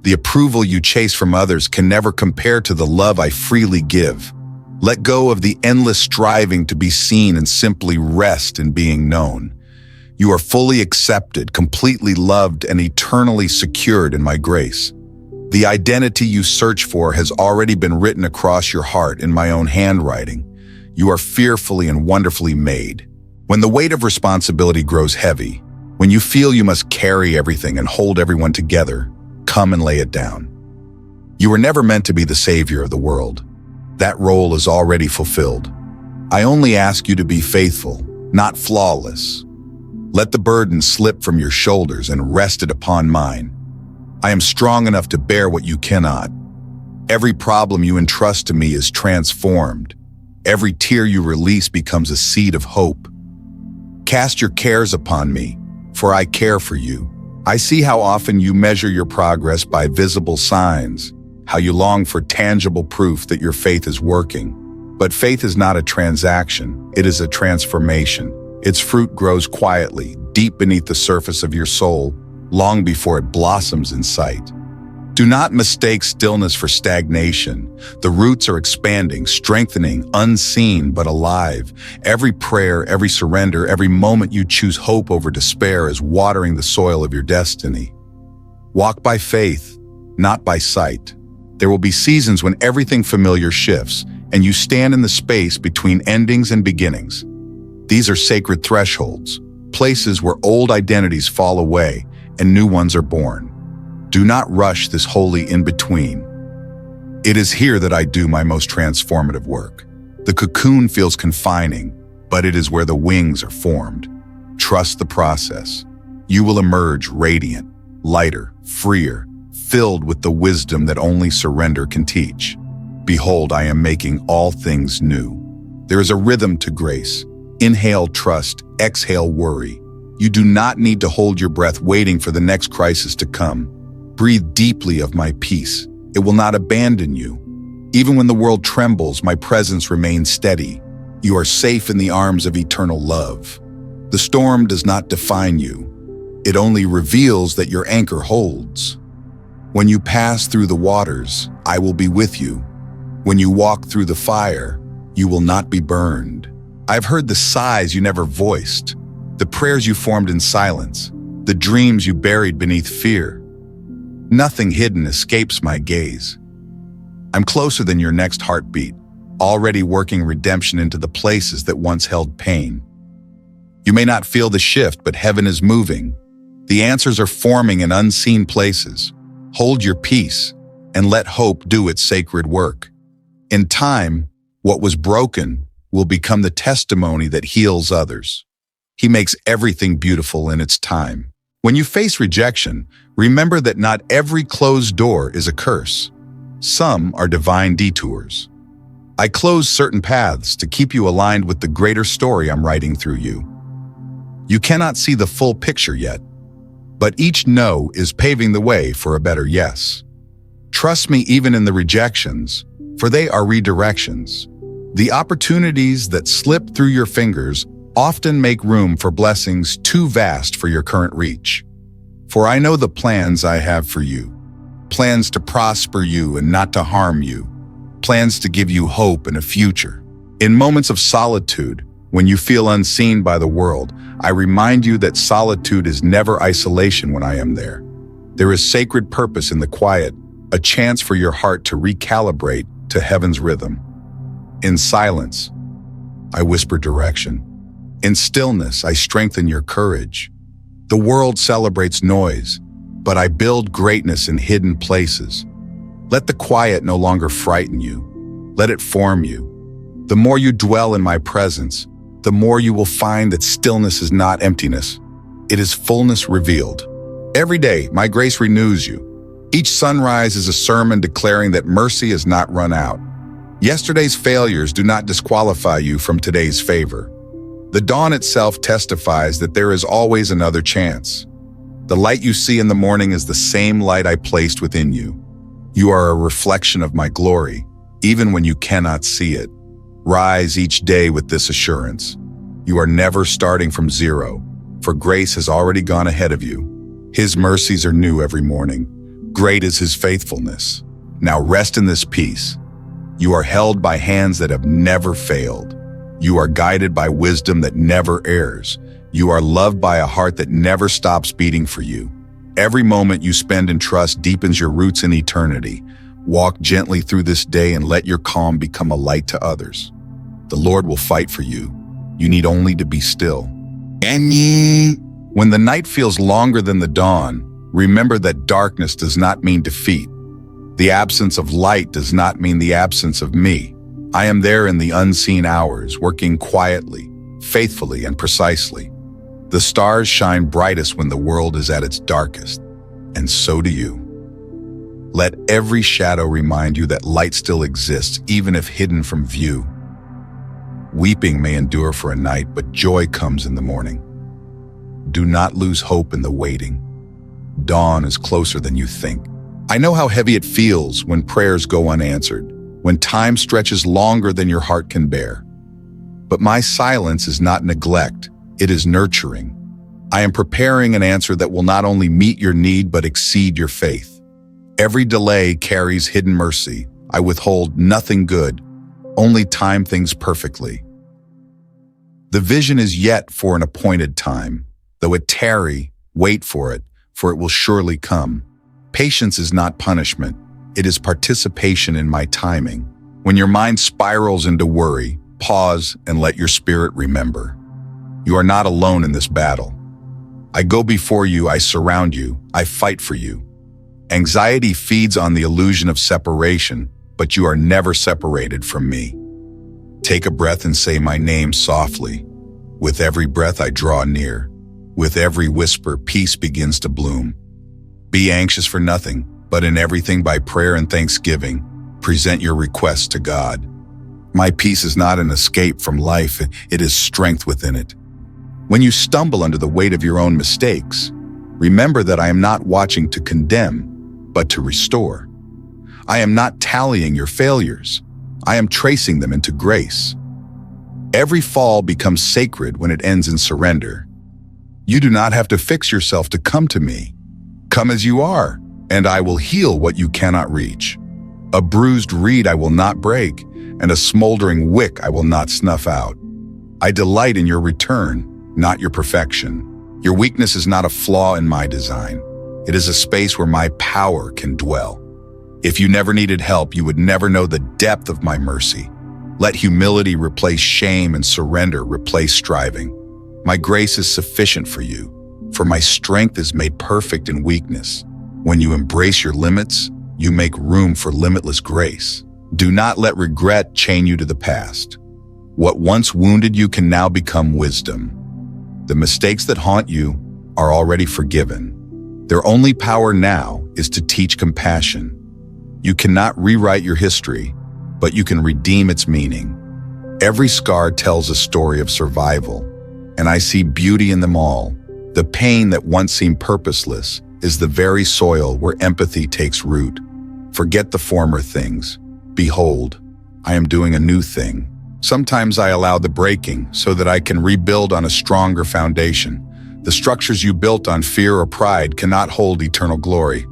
The approval you chase from others can never compare to the love I freely give. Let go of the endless striving to be seen and simply rest in being known. You are fully accepted, completely loved, and eternally secured in my grace. The identity you search for has already been written across your heart in my own handwriting. You are fearfully and wonderfully made. When the weight of responsibility grows heavy, when you feel you must carry everything and hold everyone together, come and lay it down. You were never meant to be the savior of the world. That role is already fulfilled. I only ask you to be faithful, not flawless. Let the burden slip from your shoulders and rest it upon mine. I am strong enough to bear what you cannot. Every problem you entrust to me is transformed. Every tear you release becomes a seed of hope. Cast your cares upon me, for I care for you. I see how often you measure your progress by visible signs, how you long for tangible proof that your faith is working. But faith is not a transaction, it is a transformation. Its fruit grows quietly, deep beneath the surface of your soul, long before it blossoms in sight. Do not mistake stillness for stagnation. The roots are expanding, strengthening, unseen but alive. Every prayer, every surrender, every moment you choose hope over despair is watering the soil of your destiny. Walk by faith, not by sight. There will be seasons when everything familiar shifts, and you stand in the space between endings and beginnings. These are sacred thresholds, places where old identities fall away and new ones are born. Do not rush this holy in-between. It is here that I do my most transformative work. The cocoon feels confining, but it is where the wings are formed. Trust the process. You will emerge radiant, lighter, freer, filled with the wisdom that only surrender can teach. Behold, I am making all things new. There is a rhythm to grace. Inhale trust, exhale worry. You do not need to hold your breath waiting for the next crisis to come. Breathe deeply of my peace. It will not abandon you. Even when the world trembles, my presence remains steady. You are safe in the arms of eternal love. The storm does not define you. It only reveals that your anchor holds. When you pass through the waters, I will be with you. When you walk through the fire, you will not be burned. I've heard the sighs you never voiced, the prayers you formed in silence, the dreams you buried beneath fear. Nothing hidden escapes my gaze. I'm closer than your next heartbeat, already working redemption into the places that once held pain. You may not feel the shift, but heaven is moving. The answers are forming in unseen places. Hold your peace and let hope do its sacred work. In time, what was broken will become the testimony that heals others. He makes everything beautiful in its time. When you face rejection, remember that not every closed door is a curse. Some are divine detours. I close certain paths to keep you aligned with the greater story I'm writing through you. You cannot see the full picture yet, but each no is paving the way for a better yes. Trust me even in the rejections, for they are redirections. The opportunities that slip through your fingers often make room for blessings too vast for your current reach. For I know the plans I have for you. plans to prosper you and not to harm you, plans to give you hope and a future. In moments of solitude, when you feel unseen by the world, I remind you that solitude is never isolation when I am there. There is sacred purpose in the quiet, a chance for your heart to recalibrate to heaven's rhythm. In silence, I whisper direction. In stillness, I strengthen your courage. The world celebrates noise, but I build greatness in hidden places. Let the quiet no longer frighten you. Let it form you. The more you dwell in my presence, the more you will find that stillness is not emptiness. It is fullness revealed. Every day, my grace renews you. Each sunrise is a sermon declaring that mercy has not run out. Yesterday's failures do not disqualify you from today's favor. The dawn itself testifies that there is always another chance. The light you see in the morning is the same light I placed within you. You are a reflection of my glory, even when you cannot see it. Rise each day with this assurance. You are never starting from zero, for grace has already gone ahead of you. His mercies are new every morning. Great is his faithfulness. Now rest in this peace. You are held by hands that have never failed. You are guided by wisdom that never errs. You are loved by a heart that never stops beating for you. Every moment you spend in trust deepens your roots in eternity. Walk gently through this day and let your calm become a light to others. The Lord will fight for you. You need only to be still. When the night feels longer than the dawn, remember that darkness does not mean defeat. The absence of light does not mean the absence of me. I am there in the unseen hours, working quietly, faithfully, and precisely. The stars shine brightest when the world is at its darkest, and so do you. Let every shadow remind you that light still exists, even if hidden from view. Weeping may endure for a night, but joy comes in the morning. Do not lose hope in the waiting. Dawn is closer than you think. I know how heavy it feels when prayers go unanswered, when time stretches longer than your heart can bear. But my silence is not neglect, it is nurturing. I am preparing an answer that will not only meet your need but exceed your faith. Every delay carries hidden mercy. I withhold nothing good, only time things perfectly. The vision is yet for an appointed time. Though it tarry, wait for it will surely come. Patience is not punishment. It is participation in my timing. When your mind spirals into worry, pause and let your spirit remember. You are not alone in this battle. I go before you, I surround you, I fight for you. Anxiety feeds on the illusion of separation, but you are never separated from me. Take a breath and say my name softly. With every breath I draw near. With every whisper, peace begins to bloom. Be anxious for nothing, but in everything by prayer and thanksgiving, present your requests to God. My peace is not an escape from life, it is strength within it. When you stumble under the weight of your own mistakes, remember that I am not watching to condemn, but to restore. I am not tallying your failures. I am tracing them into grace. Every fall becomes sacred when it ends in surrender. You do not have to fix yourself to come to me. Come as you are, and I will heal what you cannot reach. A bruised reed I will not break, and a smoldering wick I will not snuff out. I delight in your return, not your perfection. Your weakness is not a flaw in my design. It is a space where my power can dwell. If you never needed help, you would never know the depth of my mercy. Let humility replace shame and surrender replace striving. My grace is sufficient for you, for my strength is made perfect in weakness. When you embrace your limits, you make room for limitless grace. Do not let regret chain you to the past. What once wounded you can now become wisdom. The mistakes that haunt you are already forgiven. Their only power now is to teach compassion. You cannot rewrite your history, but you can redeem its meaning. Every scar tells a story of survival, and I see beauty in them all. The pain that once seemed purposeless is the very soil where empathy takes root. Forget the former things. Behold, I am doing a new thing. Sometimes I allow the breaking so that I can rebuild on a stronger foundation. The structures you built on fear or pride cannot hold eternal glory.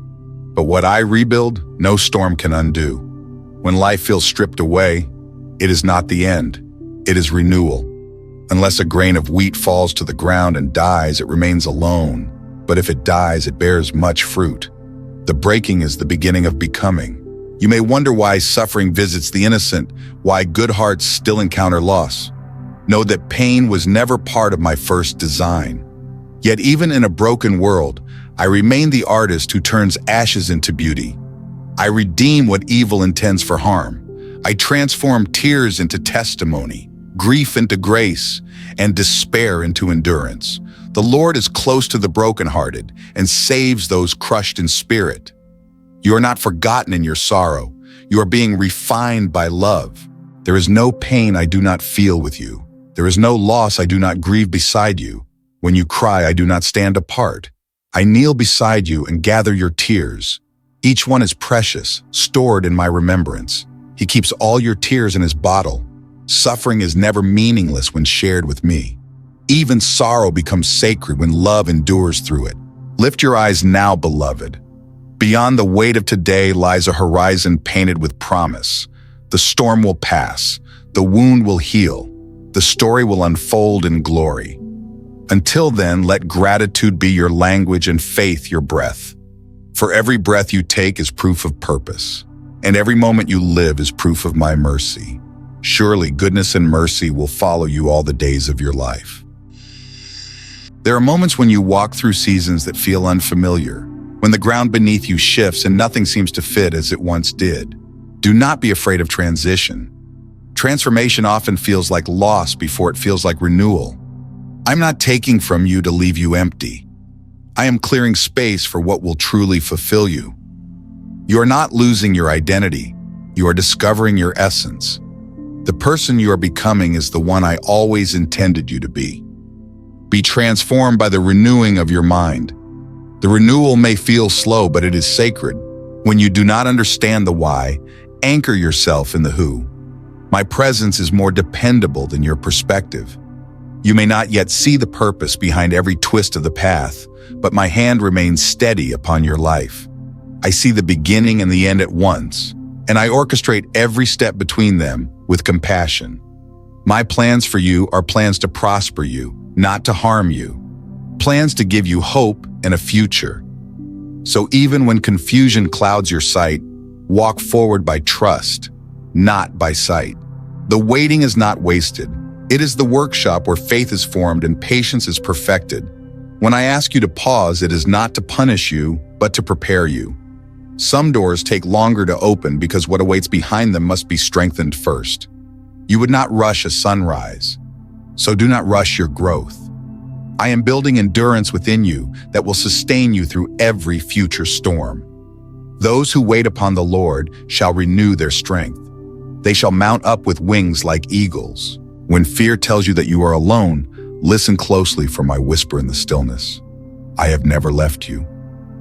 But what I rebuild, no storm can undo. When life feels stripped away, it is not the end. It is renewal. Unless a grain of wheat falls to the ground and dies, it remains alone. But if it dies, it bears much fruit. The breaking is the beginning of becoming. You may wonder why suffering visits the innocent, why good hearts still encounter loss. Know that pain was never part of my first design. Yet even in a broken world, I remain the artist who turns ashes into beauty. I redeem what evil intends for harm. I transform tears into testimony, grief into grace, and despair into endurance. The Lord is close to the brokenhearted and saves those crushed in spirit. You are not forgotten in your sorrow. You are being refined by love. There is no pain I do not feel with you. There is no loss I do not grieve beside you. When you cry, I do not stand apart. I kneel beside you and gather your tears. Each one is precious, stored in my remembrance. He keeps all your tears in his bottle. Suffering is never meaningless when shared with me. Even sorrow becomes sacred when love endures through it. Lift your eyes now, beloved. Beyond the weight of today lies a horizon painted with promise. The storm will pass. The wound will heal. The story will unfold in glory. Until then, let gratitude be your language and faith your breath. For every breath you take is proof of purpose, and every moment you live is proof of my mercy. Surely goodness and mercy will follow you all the days of your life. There are moments when you walk through seasons that feel unfamiliar, when the ground beneath you shifts and nothing seems to fit as it once did. Do not be afraid of transition. Transformation often feels like loss before it feels like renewal. I'm not taking from you to leave you empty. I am clearing space for what will truly fulfill you. You are not losing your identity. You are discovering your essence. The person you are becoming is the one I always intended you to be. Be transformed by the renewing of your mind. The renewal may feel slow, but it is sacred. When you do not understand the why, anchor yourself in the who. My presence is more dependable than your perspective. You may not yet see the purpose behind every twist of the path, but my hand remains steady upon your life. I see the beginning and the end at once, and I orchestrate every step between them with compassion. My plans for you are plans to prosper you, not to harm you. Plans to give you hope and a future. So even when confusion clouds your sight, walk forward by trust, not by sight. The waiting is not wasted. It is the workshop where faith is formed and patience is perfected. When I ask you to pause, it is not to punish you, but to prepare you. Some doors take longer to open because what awaits behind them must be strengthened first. You would not rush a sunrise, so do not rush your growth. I am building endurance within you that will sustain you through every future storm. Those who wait upon the Lord shall renew their strength. They shall mount up with wings like eagles. When fear tells you that you are alone, listen closely for my whisper in the stillness. I have never left you.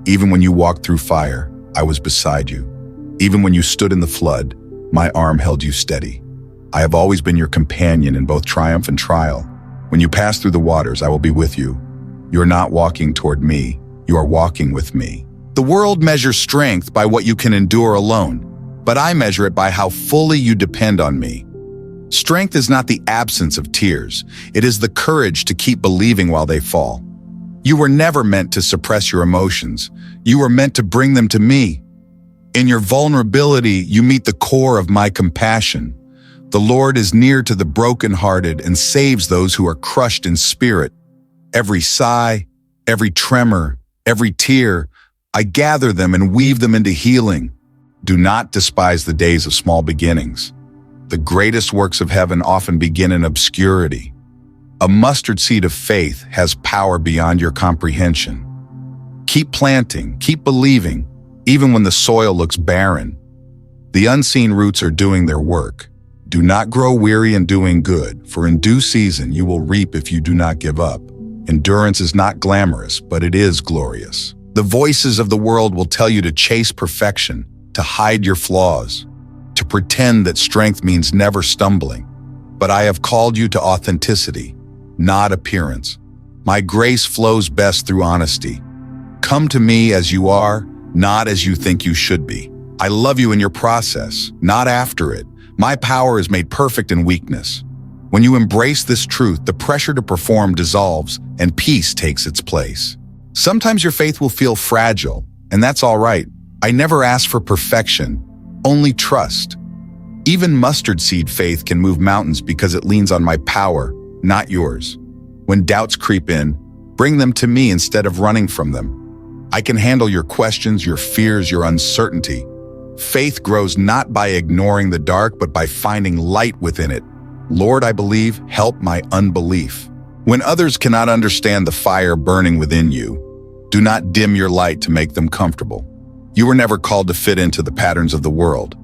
Even when you walked through fire, I was beside you. Even when you stood in the flood, my arm held you steady. I have always been your companion in both triumph and trial. When you pass through the waters, I will be with you. You are not walking toward me. You are walking with me. The world measures strength by what you can endure alone, but I measure it by how fully you depend on me. Strength is not the absence of tears. It is the courage to keep believing while they fall. You were never meant to suppress your emotions. You were meant to bring them to me. In your vulnerability, you meet the core of my compassion. The Lord is near to the brokenhearted and saves those who are crushed in spirit. Every sigh, every tremor, every tear, I gather them and weave them into healing. Do not despise the days of small beginnings. The greatest works of heaven often begin in obscurity. A mustard seed of faith has power beyond your comprehension. Keep planting, keep believing, even when the soil looks barren. The unseen roots are doing their work. Do not grow weary in doing good, for in due season you will reap if you do not give up. Endurance is not glamorous, but it is glorious. The voices of the world will tell you to chase perfection, to hide your flaws, to pretend that strength means never stumbling. But I have called you to authenticity, not appearance. My grace flows best through honesty. Come to me as you are, not as you think you should be. I love you in your process, not after it. My power is made perfect in weakness. When you embrace this truth, the pressure to perform dissolves and peace takes its place. Sometimes your faith will feel fragile, and that's all right. I never ask for perfection, only trust. Even mustard seed faith can move mountains because it leans on my power, not yours. When doubts creep in, bring them to me instead of running from them. I can handle your questions, your fears, your uncertainty. Faith grows not by ignoring the dark, but by finding light within it. Lord, I believe, help my unbelief. When others cannot understand the fire burning within you, do not dim your light to make them comfortable. You were never called to fit into the patterns of the world.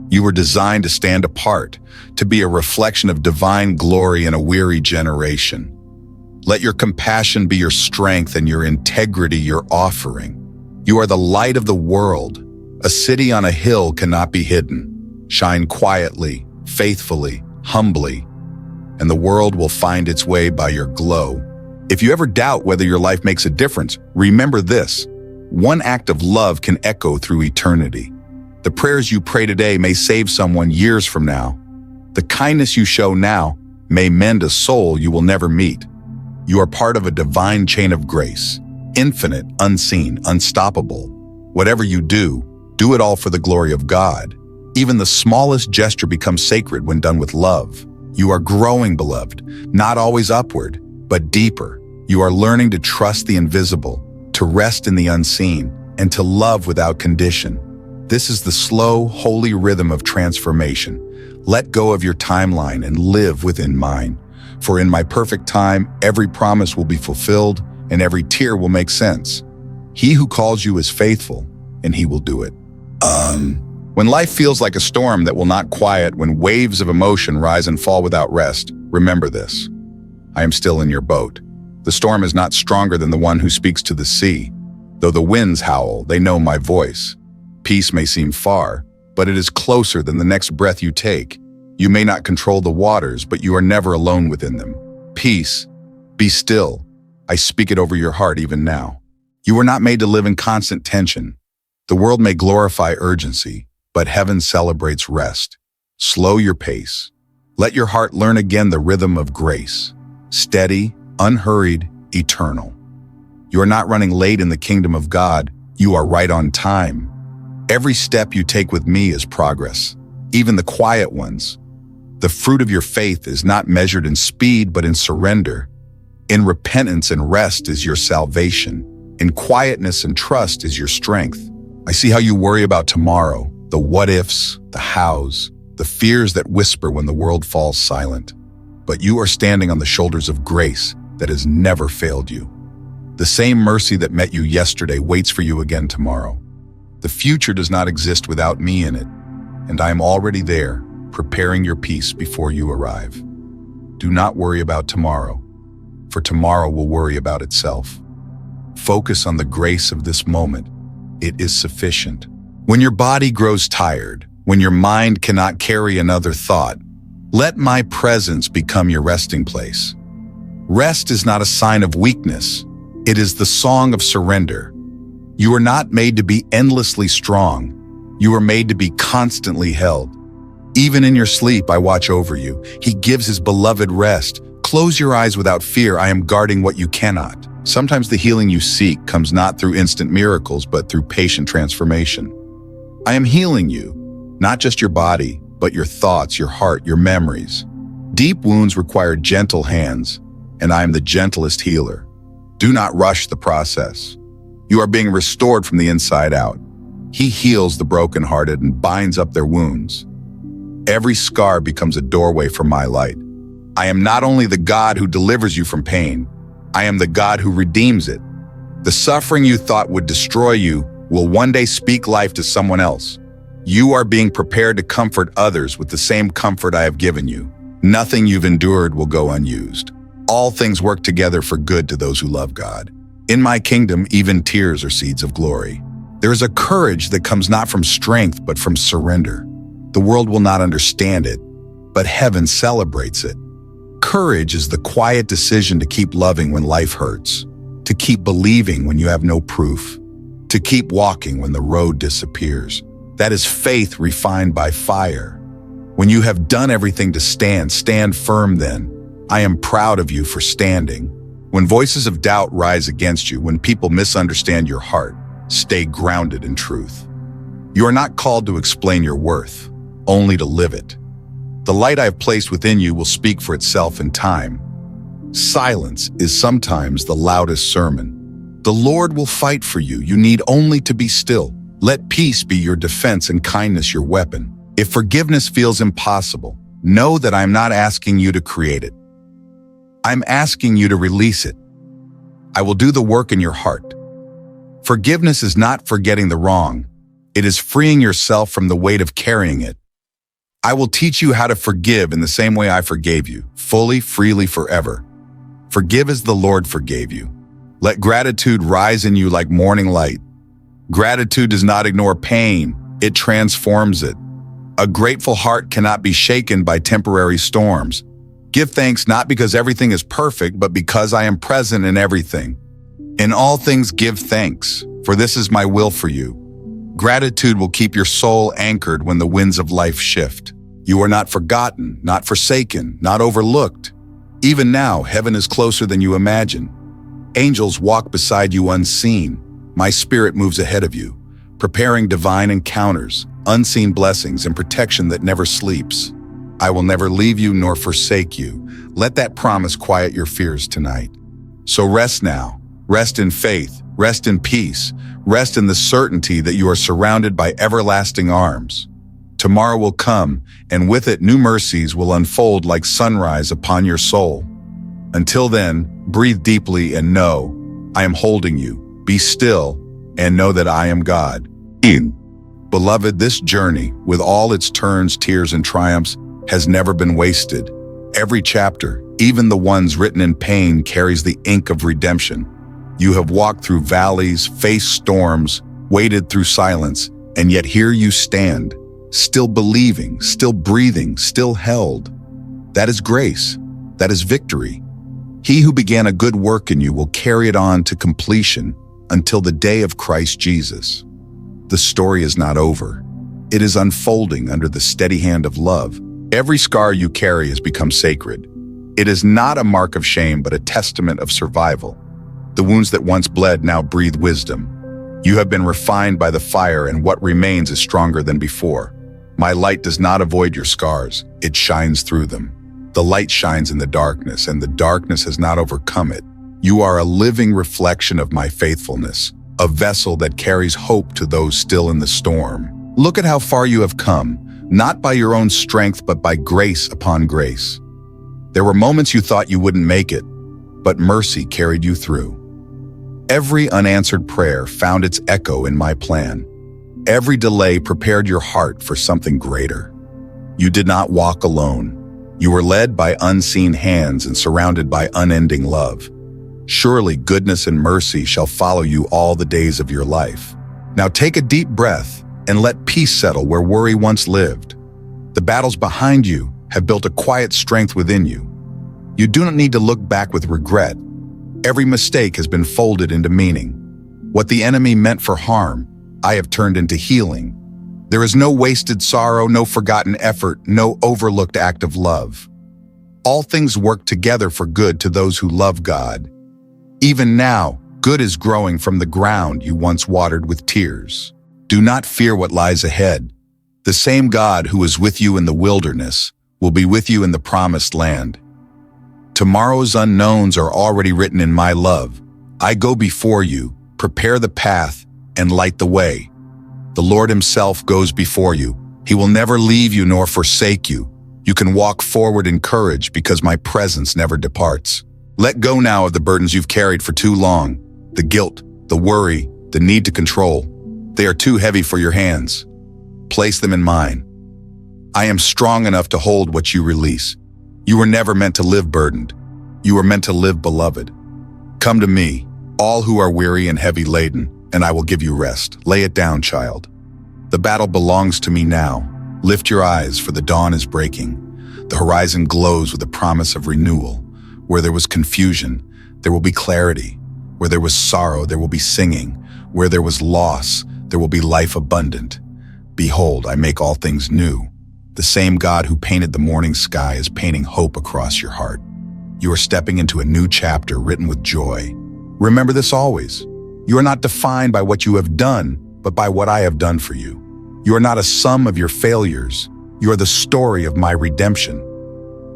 You were designed to stand apart, to be a reflection of divine glory in a weary generation. Let your compassion be your strength and your integrity your offering. You are the light of the world. A city on a hill cannot be hidden. Shine quietly, faithfully, humbly, and the world will find its way by your glow. If you ever doubt whether your life makes a difference, remember this: one act of love can echo through eternity. The prayers you pray today may save someone years from now. The kindness you show now may mend a soul you will never meet. You are part of a divine chain of grace, infinite, unseen, unstoppable. Whatever you do it all for the glory of God. Even the smallest gesture becomes sacred when done with love. You are growing, beloved, not always upward, but deeper. You are learning to trust the invisible, to rest in the unseen, and to love without condition. This is the slow, holy rhythm of transformation. Let go of your timeline and live within mine. For in my perfect time, every promise will be fulfilled and every tear will make sense. He who calls you is faithful, and he will do it. When life feels like a storm that will not quiet, when waves of emotion rise and fall without rest, remember this: I am still in your boat. The storm is not stronger than the one who speaks to the sea. Though the winds howl, they know my voice. Peace may seem far, but it is closer than the next breath you take. You may not control the waters, but you are never alone within them. Peace, be still. I speak it over your heart even now. You were not made to live in constant tension. The world may glorify urgency, but heaven celebrates rest. Slow your pace. Let your heart learn again the rhythm of grace. Steady, unhurried, eternal. You are not running late in the kingdom of God. You are right on time. Every step you take with me is progress, even the quiet ones. The fruit of your faith is not measured in speed, but in surrender. In repentance and rest is your salvation. In quietness and trust is your strength. I see how you worry about tomorrow, the what-ifs, the hows, the fears that whisper when the world falls silent. But you are standing on the shoulders of grace that has never failed you. The same mercy that met you yesterday waits for you again tomorrow. The future does not exist without me in it, and I am already there, preparing your peace before you arrive. Do not worry about tomorrow, for tomorrow will worry about itself. Focus on the grace of this moment. It is sufficient. When your body grows tired, when your mind cannot carry another thought, let my presence become your resting place. Rest is not a sign of weakness. It is the song of surrender. You are not made to be endlessly strong. You are made to be constantly held. Even in your sleep, I watch over you. He gives his beloved rest. Close your eyes without fear. I am guarding what you cannot. Sometimes the healing you seek comes not through instant miracles, but through patient transformation. I am healing you, not just your body, but your thoughts, your heart, your memories. Deep wounds require gentle hands, and I am the gentlest healer. Do not rush the process. You are being restored from the inside out. He heals the brokenhearted and binds up their wounds. Every scar becomes a doorway for my light. I am not only the God who delivers you from pain, I am the God who redeems it. The suffering you thought would destroy you will one day speak life to someone else. You are being prepared to comfort others with the same comfort I have given you. Nothing you've endured will go unused. All things work together for good to those who love God. In my kingdom, even tears are seeds of glory. There is a courage that comes not from strength, but from surrender. The world will not understand it, but heaven celebrates it. Courage is the quiet decision to keep loving when life hurts, to keep believing when you have no proof, to keep walking when the road disappears. That is faith refined by fire. When you have done everything to stand, stand firm then. I am proud of you for standing. When voices of doubt rise against you, when people misunderstand your heart, stay grounded in truth. You are not called to explain your worth, only to live it. The light I have placed within you will speak for itself in time. Silence is sometimes the loudest sermon. The Lord will fight for you. You need only to be still. Let peace be your defense and kindness your weapon. If forgiveness feels impossible, know that I'm not asking you to create it. I'm asking you to release it. I will do the work in your heart. Forgiveness is not forgetting the wrong. It is freeing yourself from the weight of carrying it. I will teach you how to forgive in the same way I forgave you, fully, freely, forever. Forgive as the Lord forgave you. Let gratitude rise in you like morning light. Gratitude does not ignore pain, it transforms it. A grateful heart cannot be shaken by temporary storms. Give thanks not because everything is perfect, but because I am present in everything. In all things give thanks, for this is my will for you. Gratitude will keep your soul anchored when the winds of life shift. You are not forgotten, not forsaken, not overlooked. Even now, heaven is closer than you imagine. Angels walk beside you unseen. My spirit moves ahead of you, preparing divine encounters, unseen blessings, and protection that never sleeps. I will never leave you nor forsake you. Let that promise quiet your fears tonight. So rest now. Rest in faith. Rest in peace. Rest in the certainty that you are surrounded by everlasting arms. Tomorrow will come, and with it new mercies will unfold like sunrise upon your soul. Until then, breathe deeply and know, I am holding you. Be still and know that I am God. Beloved, this journey, with all its turns, tears, and triumphs, has never been wasted. Every chapter, even the ones written in pain, carries the ink of redemption. You have walked through valleys, faced storms, waded through silence, and yet here you stand, still believing, still breathing, still held. That is grace. That is victory. He who began a good work in you will carry it on to completion until the day of Christ Jesus. The story is not over. It is unfolding under the steady hand of love. Every scar you carry has become sacred. It is not a mark of shame, but a testament of survival. The wounds that once bled now breathe wisdom. You have been refined by the fire, and what remains is stronger than before. My light does not avoid your scars. It shines through them. The light shines in the darkness, and the darkness has not overcome it. You are a living reflection of my faithfulness, a vessel that carries hope to those still in the storm. Look at how far you have come, not by your own strength, but by grace upon grace. There were moments you thought you wouldn't make it, but mercy carried you through. Every unanswered prayer found its echo in my plan. Every delay prepared your heart for something greater. You did not walk alone. You were led by unseen hands and surrounded by unending love. Surely goodness and mercy shall follow you all the days of your life. Now take a deep breath and let peace settle where worry once lived. The battles behind you have built a quiet strength within you. You do not need to look back with regret. Every mistake has been folded into meaning. What the enemy meant for harm, I have turned into healing. There is no wasted sorrow, no forgotten effort, no overlooked act of love. All things work together for good to those who love God. Even now, good is growing from the ground you once watered with tears. Do not fear what lies ahead. The same God who was with you in the wilderness will be with you in the promised land. Tomorrow's unknowns are already written in my love. I go before you, prepare the path, and light the way. The Lord himself goes before you. He will never leave you nor forsake you. You can walk forward in courage because my presence never departs. Let go now of the burdens you've carried for too long. The guilt, the worry, the need to control. They are too heavy for your hands. Place them in mine. I am strong enough to hold what you release. You were never meant to live burdened. You were meant to live beloved. Come to me, all who are weary and heavy laden, and I will give you rest. Lay it down, child. The battle belongs to me now. Lift your eyes, for the dawn is breaking. The horizon glows with the promise of renewal. Where there was confusion, there will be clarity. Where there was sorrow, there will be singing. Where there was loss, there will be life abundant. Behold, I make all things new. The same God who painted the morning sky is painting hope across your heart. You are stepping into a new chapter written with joy. Remember this always. You are not defined by what you have done, but by what I have done for you. You are not a sum of your failures. You are the story of my redemption.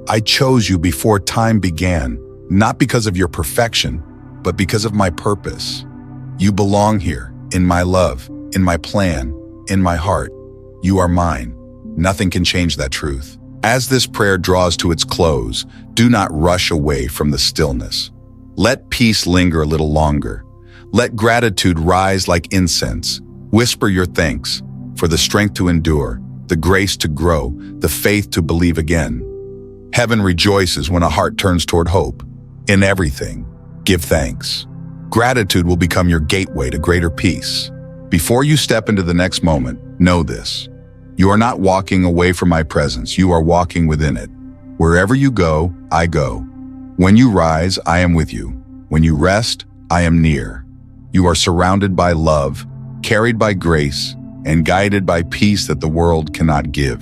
I chose you before time began, not because of your perfection, but because of my purpose. You belong here, in my love, in my plan, in my heart. You are mine. Nothing can change that truth. As this prayer draws to its close, do not rush away from the stillness. Let peace linger a little longer. Let gratitude rise like incense. Whisper your thanks for the strength to endure, the grace to grow, the faith to believe again. Heaven rejoices when a heart turns toward hope. In everything, give thanks. Gratitude will become your gateway to greater peace. Before you step into the next moment, know this. You are not walking away from my presence, you are walking within it. Wherever you go, I go. When you rise, I am with you. When you rest, I am near. You are surrounded by love, carried by grace, and guided by peace that the world cannot give.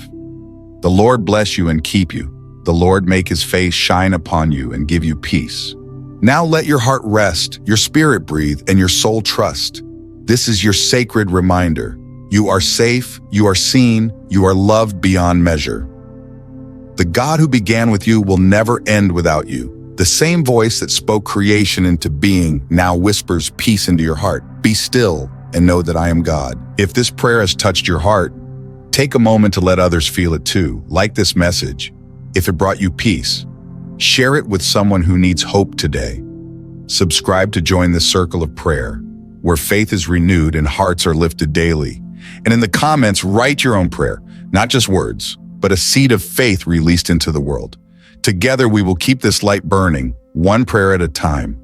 The Lord bless you and keep you. The Lord make his face shine upon you and give you peace. Now let your heart rest, your spirit breathe, and your soul trust. This is your sacred reminder. You are safe, you are seen, you are loved beyond measure. The God who began with you will never end without you. The same voice that spoke creation into being now whispers peace into your heart. Be still and know that I am God. If this prayer has touched your heart, take a moment to let others feel it too. Like this message. If it brought you peace, share it with someone who needs hope today. Subscribe to join the circle of prayer, where faith is renewed and hearts are lifted daily. And in the comments, write your own prayer, not just words, but a seed of faith released into the world. Together, we will keep this light burning, one prayer at a time.